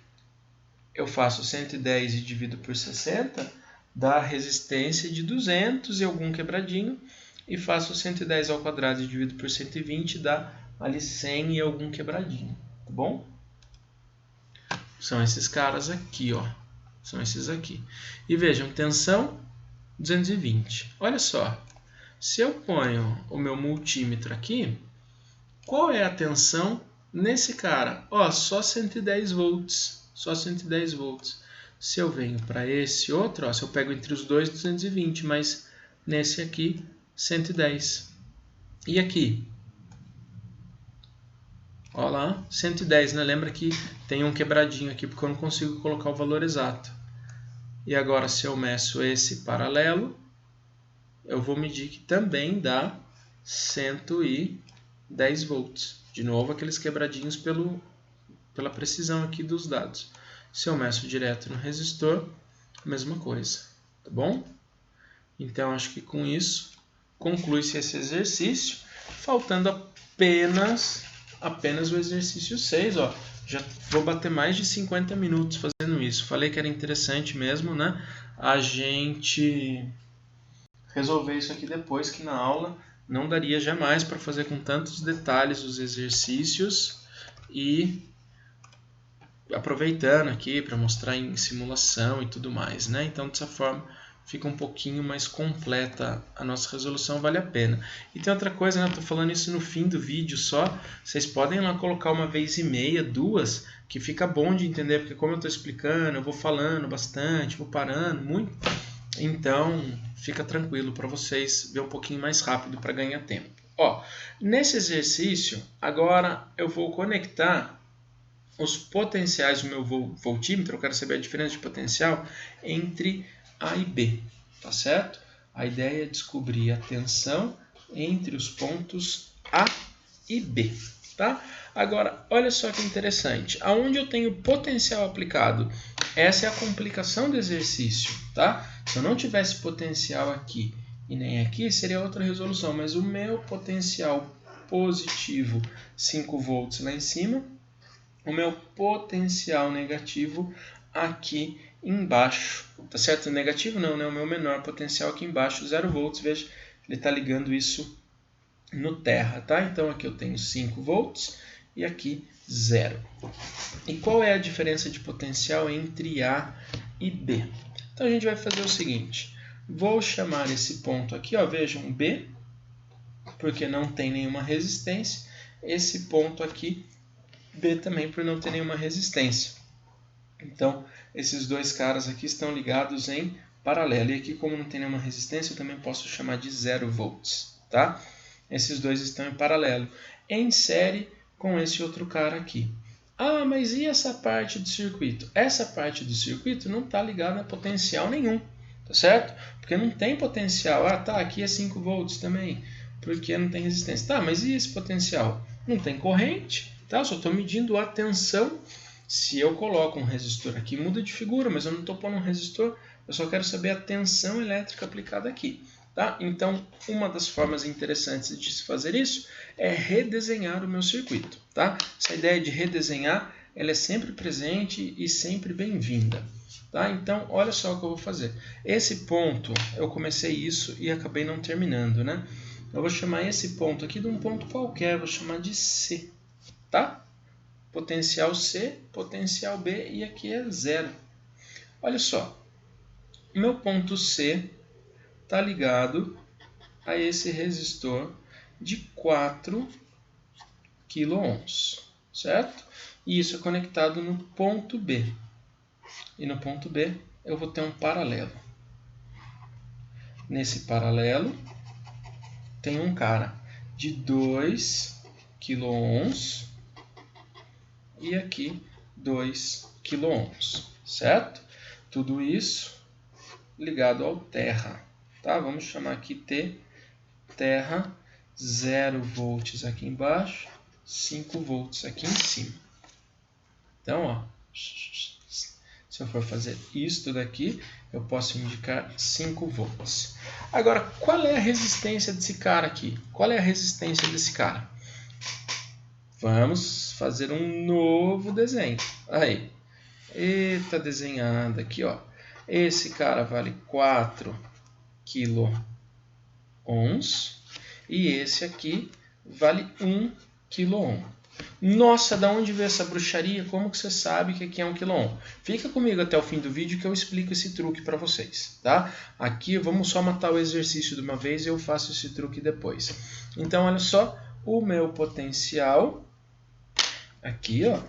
Eu faço 110 e divido por 60, dá resistência de 200 e algum quebradinho, e faço 110 ao quadrado e divido por 120, dá ali 100 e algum quebradinho, tá bom? São esses caras aqui, ó. São esses aqui. E vejam, tensão 220. Olha só, se eu ponho o meu multímetro aqui, qual é a tensão nesse cara? Ó, só 110 volts. Só 110 volts. Se eu venho para esse outro, ó, se eu pego entre os dois, 220, mas nesse aqui, 110. E aqui? Ó lá, 110, né? Lembra que tem um quebradinho aqui, porque eu não consigo colocar o valor exato. E agora, se eu meço esse paralelo, eu vou medir que também dá 110 volts. De novo, aqueles quebradinhos pela precisão aqui dos dados. Se eu meço direto no resistor, a mesma coisa, tá bom? Então, acho que com isso, conclui-se esse exercício, faltando apenas o exercício 6, ó. Já vou bater mais de 50 minutos fazendo isso. Falei que era interessante mesmo, né? A gente resolver isso aqui depois, que na aula não daria jamais para fazer com tantos detalhes os exercícios e aproveitando aqui para mostrar em simulação e tudo mais, né? Então, dessa forma, fica um pouquinho mais completa a nossa resolução, vale a pena. E tem outra coisa, né? Estou falando isso no fim do vídeo só, vocês podem lá colocar 1,5 vezes, 2, que fica bom de entender, porque como eu estou explicando, eu vou falando bastante, vou parando muito, então fica tranquilo para vocês ver um pouquinho mais rápido para ganhar tempo. Ó, nesse exercício, agora eu vou conectar os potenciais do meu voltímetro, eu quero saber a diferença de potencial entre A e B, tá certo? A ideia é descobrir a tensão entre os pontos A e B, tá? Agora, olha só que interessante, aonde eu tenho potencial aplicado, essa é a complicação do exercício, tá? Se eu não tivesse potencial aqui e nem aqui, seria outra resolução, mas o meu potencial positivo, 5 volts lá em cima, o meu potencial negativo aqui embaixo, tá certo? Negativo não, né? O meu menor potencial aqui embaixo, 0 volts, veja, ele está ligando isso no terra, tá? Então aqui eu tenho 5 volts e aqui 0. E qual é a diferença de potencial entre A e B? Então a gente vai fazer o seguinte, vou chamar esse ponto aqui, ó, vejam, B, porque não tem nenhuma resistência, esse ponto aqui, B também, por não ter nenhuma resistência. Então, esses dois caras aqui estão ligados em paralelo. E aqui, como não tem nenhuma resistência, eu também posso chamar de 0 volts, tá? Esses dois estão em paralelo, em série com esse outro cara aqui. Ah, mas e essa parte do circuito? Essa parte do circuito não está ligada a potencial nenhum, tá certo? Porque não tem potencial. Ah, tá, aqui é 5 volts também, porque não tem resistência. Tá, mas e esse potencial? Não tem corrente, tá? Eu só estou medindo a tensão. Se eu coloco um resistor aqui, muda de figura, mas eu não estou pondo um resistor, eu só quero saber a tensão elétrica aplicada aqui. Tá? Então, uma das formas interessantes de se fazer isso é redesenhar o meu circuito. Tá? Essa ideia de redesenhar, ela é sempre presente e sempre bem-vinda. Tá? Então, olha só o que eu vou fazer. Esse ponto, eu comecei isso e acabei não terminando, né? Eu vou chamar esse ponto aqui de um ponto qualquer, vou chamar de C. Tá? Potencial C, potencial B e aqui é 0. Olha só, meu ponto C está ligado a esse resistor de 4 kΩ, certo? E isso é conectado no ponto B. E no ponto B eu vou ter um paralelo. Nesse paralelo tem um cara de 2 kΩ e aqui 2 kΩ, certo? Tudo isso ligado ao terra, tá? Vamos chamar aqui T, terra, 0 volts aqui embaixo, 5 volts aqui em cima. Então, ó, se eu for fazer isto daqui, eu posso indicar 5 volts. Agora, qual é a resistência desse cara aqui? Qual é a resistência desse cara? Vamos fazer um novo desenho. Aí, eita, desenhada aqui, ó. Esse cara vale 4 kΩ e esse aqui vale 1 kΩ. Nossa, da onde veio essa bruxaria? Como que você sabe que aqui é 1 kΩ? Fica comigo até o fim do vídeo que eu explico esse truque para vocês, tá? Aqui vamos só matar o exercício de uma vez e eu faço esse truque depois. Então, olha só, o meu potencial aqui, ó,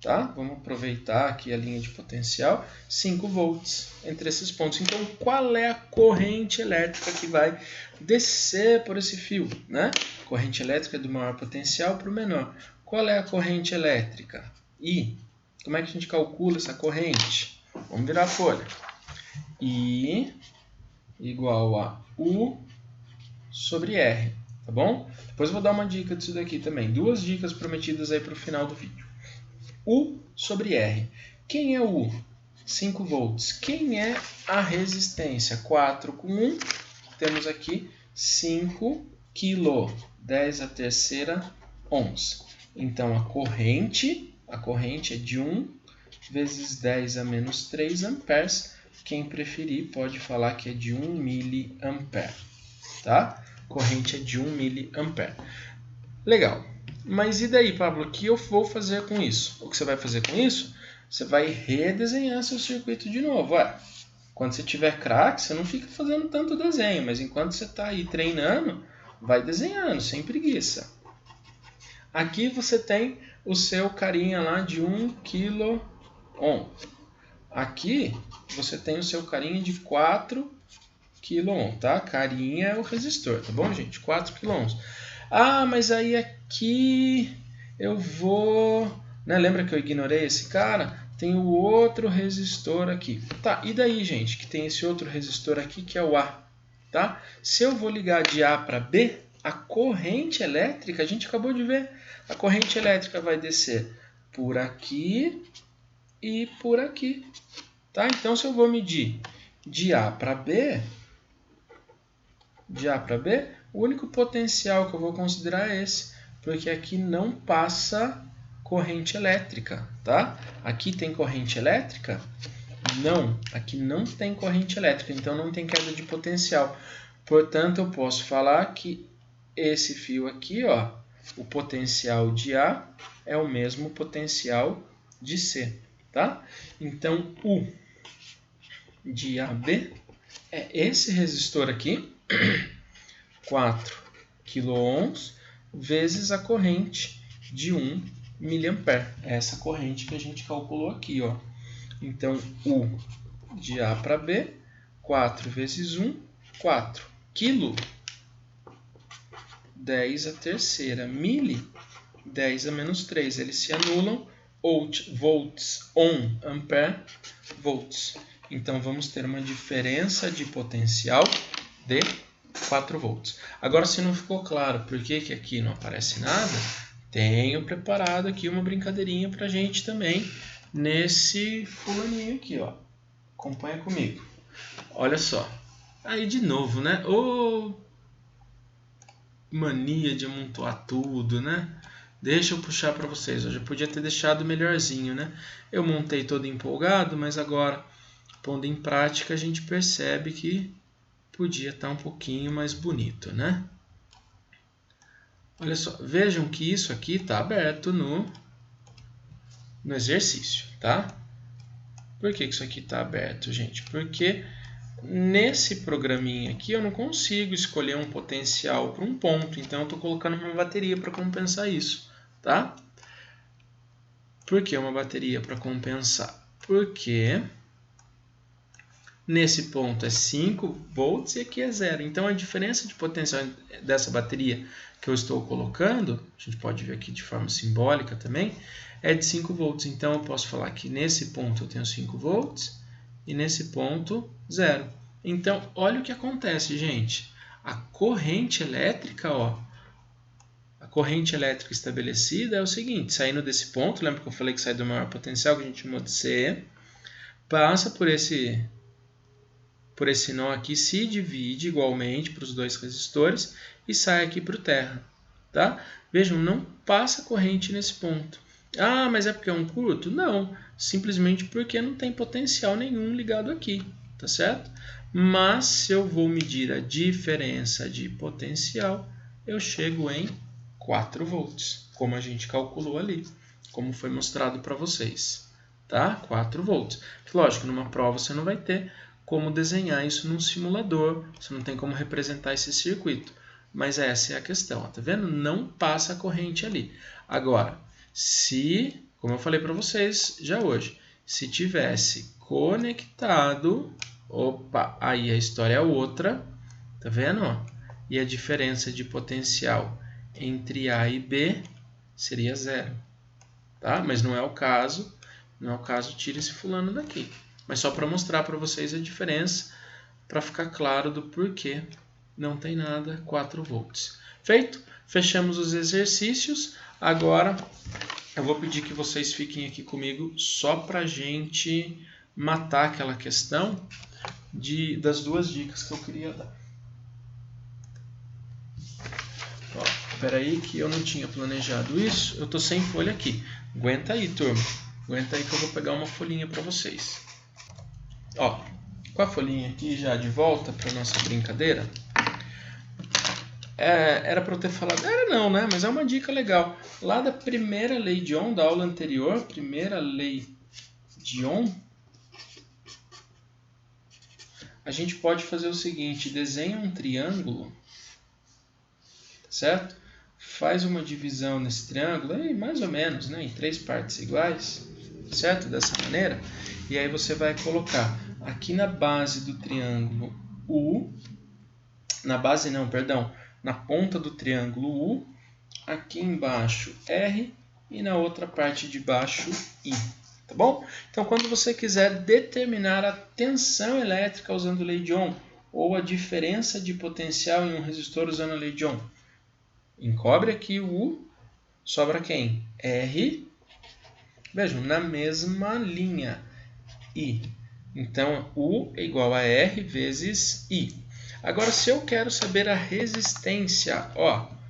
tá? Vamos aproveitar aqui a linha de potencial, 5 volts entre esses pontos. Então, qual é a corrente elétrica que vai descer por esse fio, né? Corrente elétrica do maior potencial para o menor. Qual é a corrente elétrica? I. Como é que a gente calcula essa corrente? Vamos virar a folha. I igual a U sobre R, tá bom? Depois eu vou dar uma dica disso daqui também. 2 dicas prometidas aí para o final do vídeo. U sobre R. Quem é o U? 5 volts. Quem é a resistência? 4 com 1. Temos aqui 5 kg. 10 a terceira ohms. Então, a corrente é de 1 vezes 10 a menos 3 amperes. Quem preferir pode falar que é de 1 miliampere, tá? Corrente é de 1 miliampere. Legal. Mas e daí, Pablo, o que eu vou fazer com isso? O que você vai fazer com isso? Você vai redesenhar seu circuito de novo. Quando você tiver craque, você não fica fazendo tanto desenho, mas enquanto você está aí treinando, vai desenhando, sem preguiça. Aqui você tem o seu carinha lá de 1 kΩ. Aqui você tem o seu carinha de 4 kΩ, tá? Carinha é o resistor, tá bom, gente? 4 kΩ. Ah, mas aí aqui eu vou... né? Lembra que eu ignorei esse cara? Tem o outro resistor aqui. Tá, e daí, gente, que tem esse outro resistor aqui que é o A, tá? Se eu vou ligar de A para B, a corrente elétrica, a gente acabou de ver, a corrente elétrica vai descer por aqui e por aqui, tá? Então, se eu vou medir de A para B, o único potencial que eu vou considerar é esse, porque aqui não passa corrente elétrica, tá? Aqui tem corrente elétrica? Não, aqui não tem corrente elétrica, então não tem queda de potencial. Portanto, eu posso falar que esse fio aqui, ó, o potencial de A é o mesmo potencial de C, tá? Então, U de AB é esse resistor aqui, 4 kΩ, vezes a corrente de 1 miliampere. É essa corrente que a gente calculou aqui, ó. Então, U de A para B, 4 vezes 1, 4. Quilo, 10 a terceira. Mili, 10 a menos 3. Eles se anulam. Volts, ampere, volts. Então, vamos ter uma diferença de potencial de 4 volts. Agora, se não ficou claro por que aqui não aparece nada, tenho preparado aqui uma brincadeirinha para a gente também nesse fulaninho aqui, ó. Acompanha comigo. Olha só. Aí de novo, né? Ô, mania de amontoar tudo, né? Deixa eu puxar para vocês. Eu já podia ter deixado melhorzinho, né? Eu montei todo empolgado, mas agora, pondo em prática, a gente percebe que podia estar um pouquinho mais bonito, né? Olha só, vejam que isso aqui está aberto no exercício, tá? Por que isso aqui está aberto, gente? Porque nesse programinha aqui eu não consigo escolher um potencial para um ponto, então eu estou colocando uma bateria para compensar isso, tá? Por que uma bateria para compensar? Porque nesse ponto é 5 volts e aqui é 0. Então, a diferença de potencial dessa bateria que eu estou colocando, a gente pode ver aqui de forma simbólica também, é de 5 volts. Então, eu posso falar que nesse ponto eu tenho 5 volts e nesse ponto 0. Então, olha o que acontece, gente. A corrente elétrica, ó, a corrente elétrica estabelecida é o seguinte, saindo desse ponto, lembra que eu falei que sai do maior potencial, que a gente chamou de C, passa por esse nó aqui, se divide igualmente para os dois resistores e sai aqui para o terra, tá? Vejam, não passa corrente nesse ponto. Ah, mas é porque é um curto? Não, simplesmente porque não tem potencial nenhum ligado aqui, tá certo? Mas se eu vou medir a diferença de potencial, eu chego em 4 volts, como a gente calculou ali, como foi mostrado para vocês, tá? 4 volts. Lógico, numa prova você não vai ter como desenhar isso num simulador, você não tem como representar esse circuito, mas essa é a questão, ó, tá vendo? Não passa a corrente ali. Agora, se, como eu falei para vocês já hoje, se tivesse conectado, opa, aí a história é outra, tá vendo? Ó? E a diferença de potencial entre A e B seria 0, tá? Mas não é o caso, tira esse fulano daqui. Mas só para mostrar para vocês a diferença, para ficar claro do porquê não tem nada 4 volts. Feito? Fechamos os exercícios. Agora eu vou pedir que vocês fiquem aqui comigo só para a gente matar aquela questão das duas dicas que eu queria dar. Espera aí que eu não tinha planejado isso. Eu estou sem folha aqui. Aguenta aí, turma. Aguenta aí que eu vou pegar uma folhinha para vocês. Ó, com a folhinha aqui já de volta para nossa brincadeira. Era para eu ter falado... Era não, né? Mas é uma dica legal. Lá da primeira lei de Ohm, da aula anterior, primeira lei de Ohm, a gente pode fazer o seguinte, desenha um triângulo, certo? Faz uma divisão nesse triângulo, aí mais ou menos, né, em 3 partes iguais, certo? Dessa maneira. E aí você vai colocar aqui na base do triângulo U, na ponta do triângulo U, aqui embaixo R e na outra parte de baixo I. Tá bom? Então, quando você quiser determinar a tensão elétrica usando lei de Ohm, ou a diferença de potencial em um resistor usando a lei de Ohm, encobre aqui o U, sobra quem? R, vejam, na mesma linha, I. Então, U é igual a R vezes I. Agora, se eu quero saber a resistência,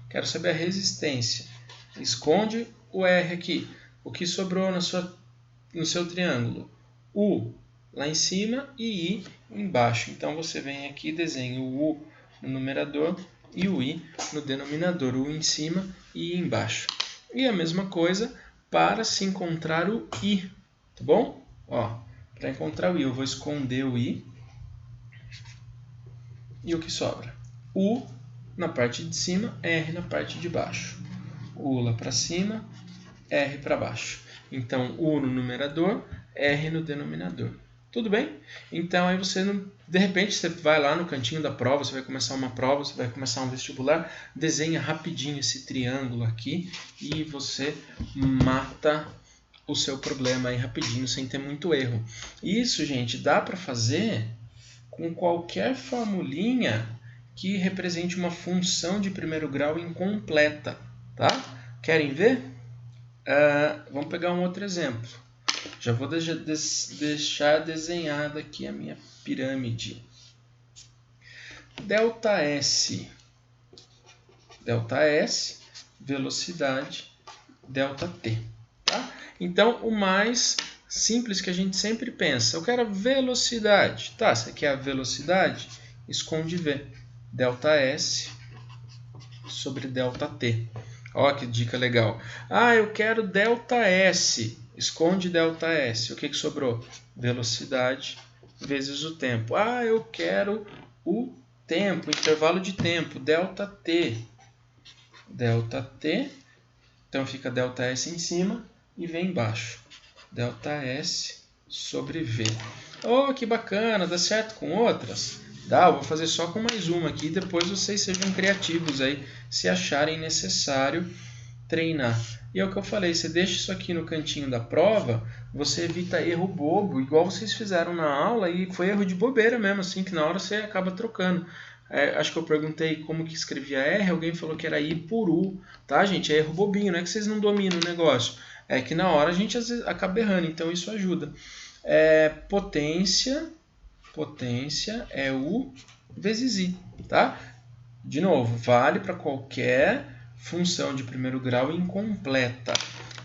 quero saber a resistência, esconde o R aqui. O que sobrou no seu triângulo? U lá em cima e I embaixo. Então, você vem aqui e desenha o U no numerador e o I no denominador. U em cima e I embaixo. E a mesma coisa para se encontrar o I. Tá bom? Para encontrar o I, eu vou esconder o I. E o que sobra? U na parte de cima, R na parte de baixo. U lá para cima, R para baixo. Então, U no numerador, R no denominador. Tudo bem? Então, aí você, de repente, você vai lá no cantinho da prova, você vai começar uma prova, você vai começar um vestibular, desenha rapidinho esse triângulo aqui e você mata o seu problema aí rapidinho, sem ter muito erro. Isso, gente, dá para fazer com qualquer formulinha que represente uma função de primeiro grau incompleta, tá? Querem ver? Vamos pegar um outro exemplo. Já vou deixar desenhada aqui a minha pirâmide. ΔS. ΔS, velocidade, ΔT. Tá? Então, o mais simples que a gente sempre pensa. Eu quero a velocidade. Tá, você quer a velocidade? Esconde V. ΔS sobre ΔT. Ó, que dica legal. Eu quero ΔS. Esconde ΔS. O que sobrou? Velocidade vezes o tempo. Eu quero o tempo, intervalo de tempo, ΔT. ΔT. Então fica ΔS em cima e V embaixo. ΔS sobre V. Que bacana, dá certo com outras? Dá, eu vou fazer só com mais uma aqui, depois vocês sejam criativos aí, se acharem necessário treinar. E é o que eu falei, você deixa isso aqui no cantinho da prova, você evita erro bobo, igual vocês fizeram na aula, e foi erro de bobeira mesmo, assim, que na hora você acaba trocando. Acho que eu perguntei como que escrevia R, alguém falou que era I por U, tá, gente? É erro bobinho, não é que vocês não dominam o negócio, é que na hora a gente às vezes acaba errando, então isso ajuda. Potência é U vezes I, tá? De novo, vale para qualquer função de primeiro grau incompleta.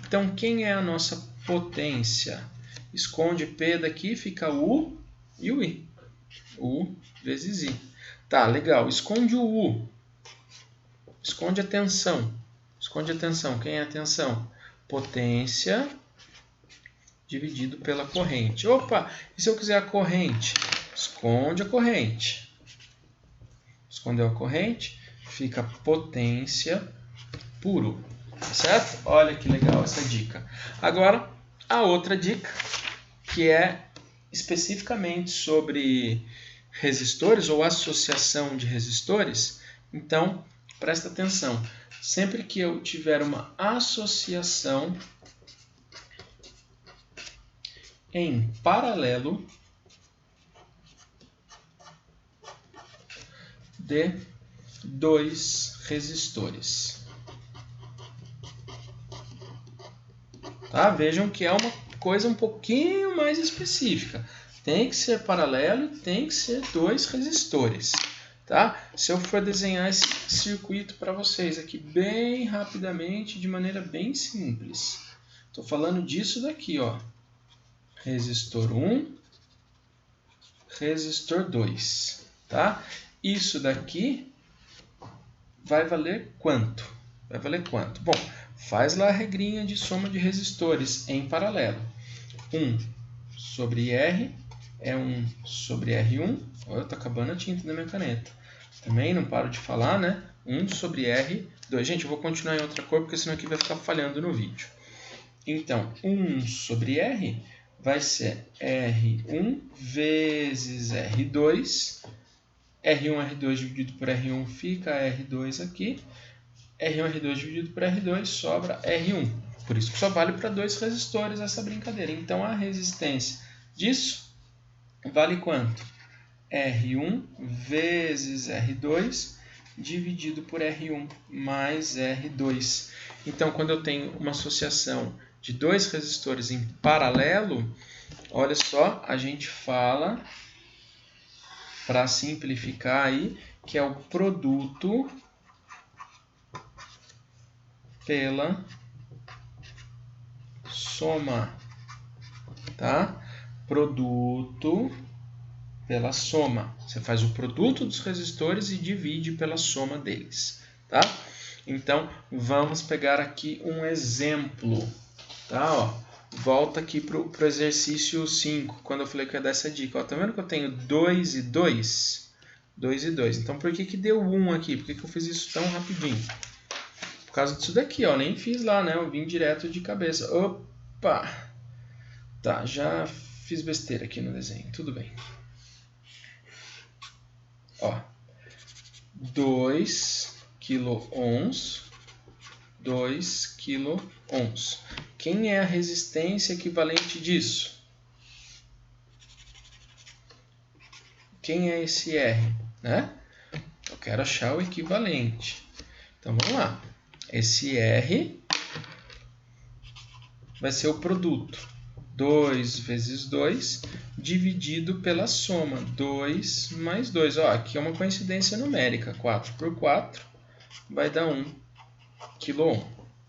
Então, quem é a nossa potência? Esconde P daqui, fica U e o I. U vezes I. Tá, legal. Esconde o U. Esconde a tensão. Esconde a tensão. Quem é a tensão? Potência dividido pela corrente. Opa! E se eu quiser a corrente? Esconde a corrente. Escondeu a corrente, fica potência por U. Certo? Olha que legal essa dica. Agora, a outra dica, que é especificamente sobre resistores ou associação de resistores. Então, presta atenção. Sempre que eu tiver uma associação em paralelo de 2 resistores. Tá? Vejam que é uma coisa um pouquinho mais específica. Tem que ser paralelo e tem que ser 2 resistores. Tá? Se eu for desenhar esse circuito para vocês aqui bem rapidamente, de maneira bem simples. Estou falando disso daqui, ó. Resistor 1, resistor 2, tá? Isso daqui vai valer quanto? Vai valer quanto? Bom, faz lá a regrinha de soma de resistores em paralelo. 1 sobre R é 1 sobre R1. Olha, está acabando a tinta da minha caneta. Também não paro de falar, né? 1 sobre R2. Gente, eu vou continuar em outra cor, porque senão aqui vai ficar falhando no vídeo. Então, 1 sobre R vai ser R1 vezes R2. R1, R2 dividido por R1 fica R2 aqui. R1, R2 dividido por R2 sobra R1. Por isso que só vale para 2 resistores essa brincadeira. Então, a resistência disso vale quanto? R1 vezes R2 dividido por R1 mais R2. Então, quando eu tenho uma associação de 2 resistores em paralelo, olha só, a gente fala, para simplificar aí, que é o produto pela soma, tá? Produto pela soma. Você faz o produto dos resistores e divide pela soma deles, tá? Então, vamos pegar aqui um exemplo, tá? Ó, volta aqui para o exercício 5, quando eu falei que ia dar essa dica. Ó, tá vendo que eu tenho 2 e 2? 2 e 2. Então, por que deu 1 aqui? Por que eu fiz isso tão rapidinho? Por causa disso daqui, ó. Nem fiz lá, né? Eu vim direto de cabeça. Opa! Tá, já fiz besteira aqui no desenho. Tudo bem. Ó, 2 kΩ, 2 kΩ. Quem é a resistência equivalente disso? Quem é esse R, né? Eu quero achar o equivalente. Então, vamos lá. Esse R vai ser o produto. 2 vezes 2 dividido pela soma. 2 mais 2. Ó, aqui é uma coincidência numérica. 4 por 4 vai dar 1 kΩ.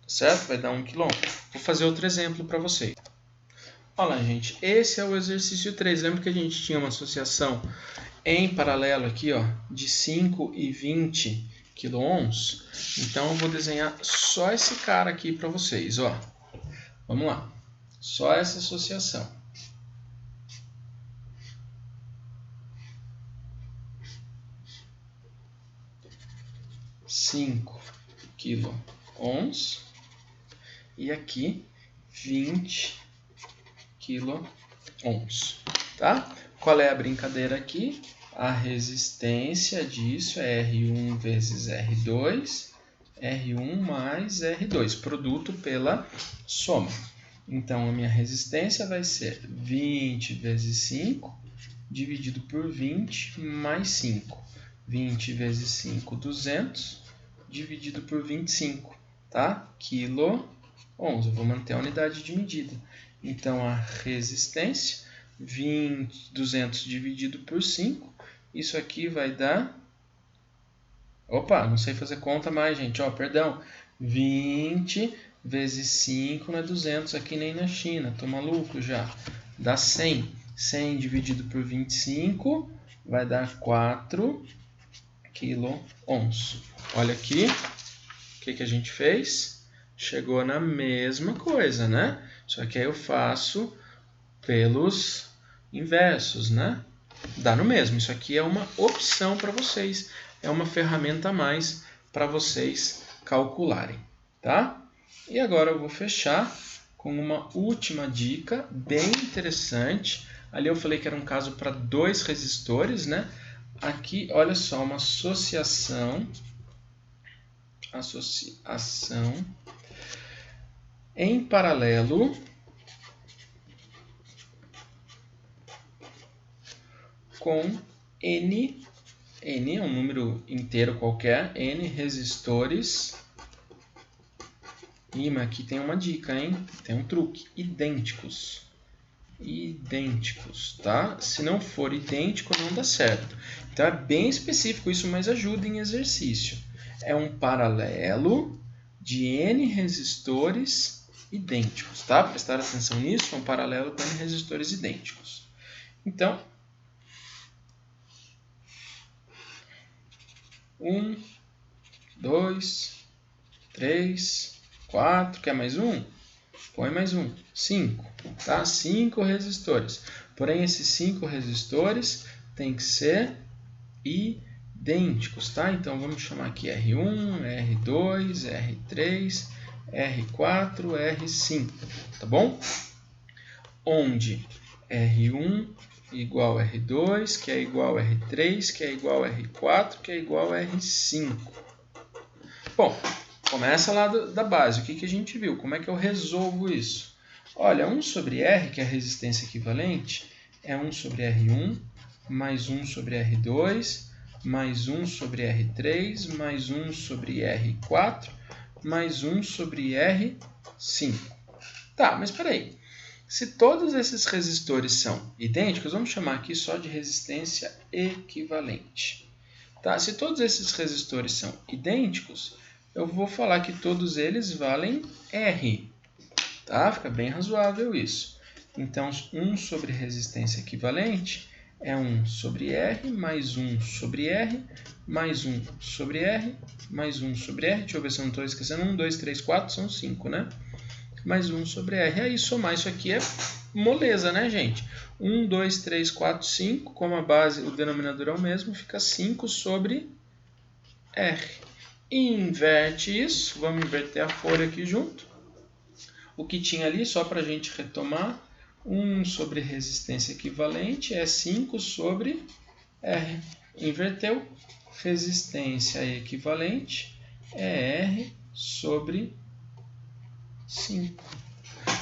Certo? Vai dar 1 kΩ. Vou fazer outro exemplo para vocês. Olha lá, gente. Esse é o exercício 3. Lembra que a gente tinha uma associação em paralelo aqui, ó, de 5 e 20 kΩ? Então, eu vou desenhar só esse cara aqui para vocês. Ó. Vamos lá. Só essa associação. Cinco kΩ e aqui 20 kΩ, tá? Qual é a brincadeira aqui? A resistência disso é R1 vezes R2, R1 mais R2, produto pela soma. Então, a minha resistência vai ser 20 vezes 5, dividido por 20, mais 5. 20 vezes 5, 200, dividido por 25, tá? Quilô 11. Eu vou manter a unidade de medida. Então, a resistência, 200 dividido por 5, isso aqui vai dar... Opa, não sei fazer conta mais, gente. Ó, perdão. 20 vezes 5 não é 200 aqui nem na China. Tô maluco já. Dá 100. 100 dividido por 25 vai dar 4 kΩ. Olha aqui. O que a gente fez? Chegou na mesma coisa, né? Só que aí eu faço pelos inversos, né? Dá no mesmo. Isso aqui é uma opção para vocês. É uma ferramenta a mais para vocês calcularem, tá? E agora eu vou fechar com uma última dica bem interessante. Ali eu falei que era um caso para 2 resistores, né? Aqui, olha só, uma associação em paralelo com N é um número inteiro qualquer, N resistores. Mas aqui tem uma dica, hein? Tem um truque. Idênticos, tá? Se não for idêntico, não dá certo. Então, é bem específico isso, mas ajuda em exercício. É um paralelo de N resistores idênticos, tá? Prestar atenção nisso, é um paralelo com N resistores idênticos. Então, 1, 2, 3, 4, quer mais um? Põe mais um, 5, tá? 5 resistores. Porém, esses 5 resistores têm que ser idênticos, tá? Então, vamos chamar aqui R1, R2, R3, R4, R5, tá bom? Onde R1 igual a R2, que é igual a R3, que é igual a R4, que é igual a R5. Bom, começa lá da base. O que a gente viu? Como é que eu resolvo isso? Olha, 1 sobre R, que é a resistência equivalente, é 1 sobre R1, mais 1 sobre R2, mais 1 sobre R3, mais 1 sobre R4, mais 1 sobre R5. Tá, mas espera aí. Se todos esses resistores são idênticos, vamos chamar aqui só de resistência equivalente. Tá? Se todos esses resistores são idênticos, eu vou falar que todos eles valem R. Tá? Fica bem razoável isso. Então, 1 sobre resistência equivalente é 1 sobre R, mais 1 sobre R, mais 1 sobre R, mais 1 sobre R. Deixa eu ver se eu não estou esquecendo. 1, 2, 3, 4, são 5, né? Mais 1 sobre R. Aí, somar isso aqui é moleza, né, gente? 1, 2, 3, 4, 5. Como a base, o denominador é o mesmo, fica 5 sobre R. Inverte isso. Vamos inverter a folha aqui junto. O que tinha ali, só para a gente retomar, 1 sobre resistência equivalente é 5 sobre R. Inverteu. Resistência equivalente é R sobre 5.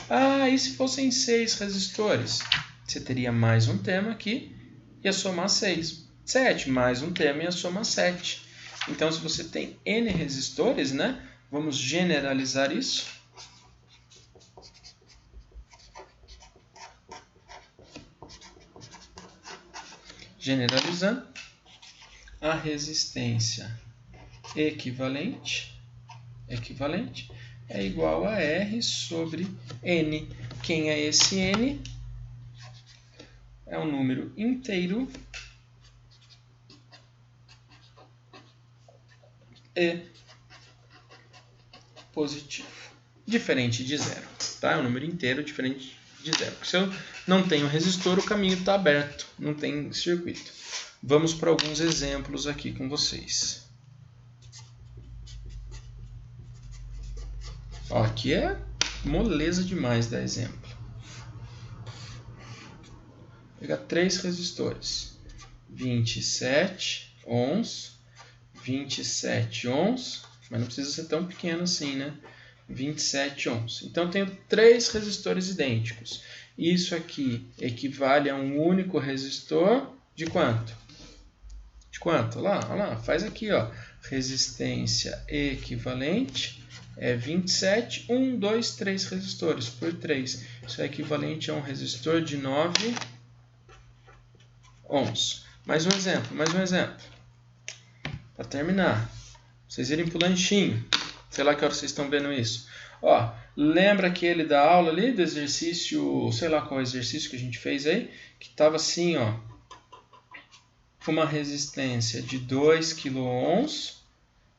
Ah, e se fossem 6 resistores? Você teria mais um termo aqui, ia somar 6. 7, mais um termo, ia somar 7. Então, se você tem N resistores, né? Vamos generalizar isso. Generalizando, a resistência equivalente é igual a R sobre N. Quem é esse N? É um número inteiro e positivo. Diferente de zero. Tá? É um número inteiro diferente de zero. Porque se eu não tenho resistor, o caminho está aberto. Não tem circuito. Vamos para alguns exemplos aqui com vocês. Ó, aqui é moleza demais dar exemplo. Vou pegar 3 resistores. 27 ohms, 27 ohms, mas não precisa ser tão pequeno assim, né? 27 ohms. Então, eu tenho 3 resistores idênticos. Isso aqui equivale a um único resistor de quanto? De quanto? Olha lá, faz aqui, ó. Resistência equivalente é 27, 1, 2, 3 resistores por 3. Isso é equivalente a um resistor de 9 ohms. Mais um exemplo. Para terminar, vocês irem para o lanchinho. Sei lá que hora vocês estão vendo isso. Ó, lembra aquele da aula ali, do exercício, sei lá qual exercício que a gente fez aí, que estava assim, ó, com uma resistência de 2 kΩ.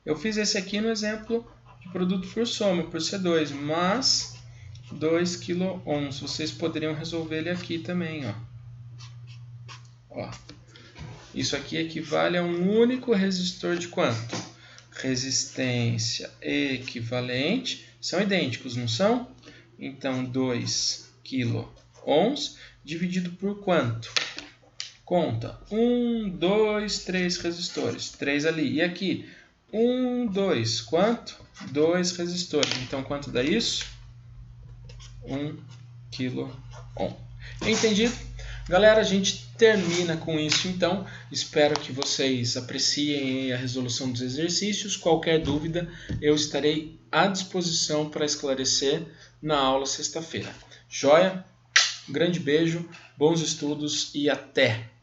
Eu fiz esse aqui no exemplo de produto por soma, por C2, mas 2 kΩ. Vocês poderiam resolver ele aqui também, ó. Ó. Isso aqui equivale a um único resistor de quanto? Resistência equivalente. São idênticos, não são? Então, 2 kΩ dividido por quanto? Conta. 1, 2, 3 resistores. 3 ali. E aqui? 1, 2. Quanto? 2 resistores. Então, quanto dá isso? 1 kΩ. Entendido? Galera, a gente termina com isso, então. Espero que vocês apreciem a resolução dos exercícios. Qualquer dúvida, eu estarei à disposição para esclarecer na aula sexta-feira. Joia? Um grande beijo, bons estudos e até!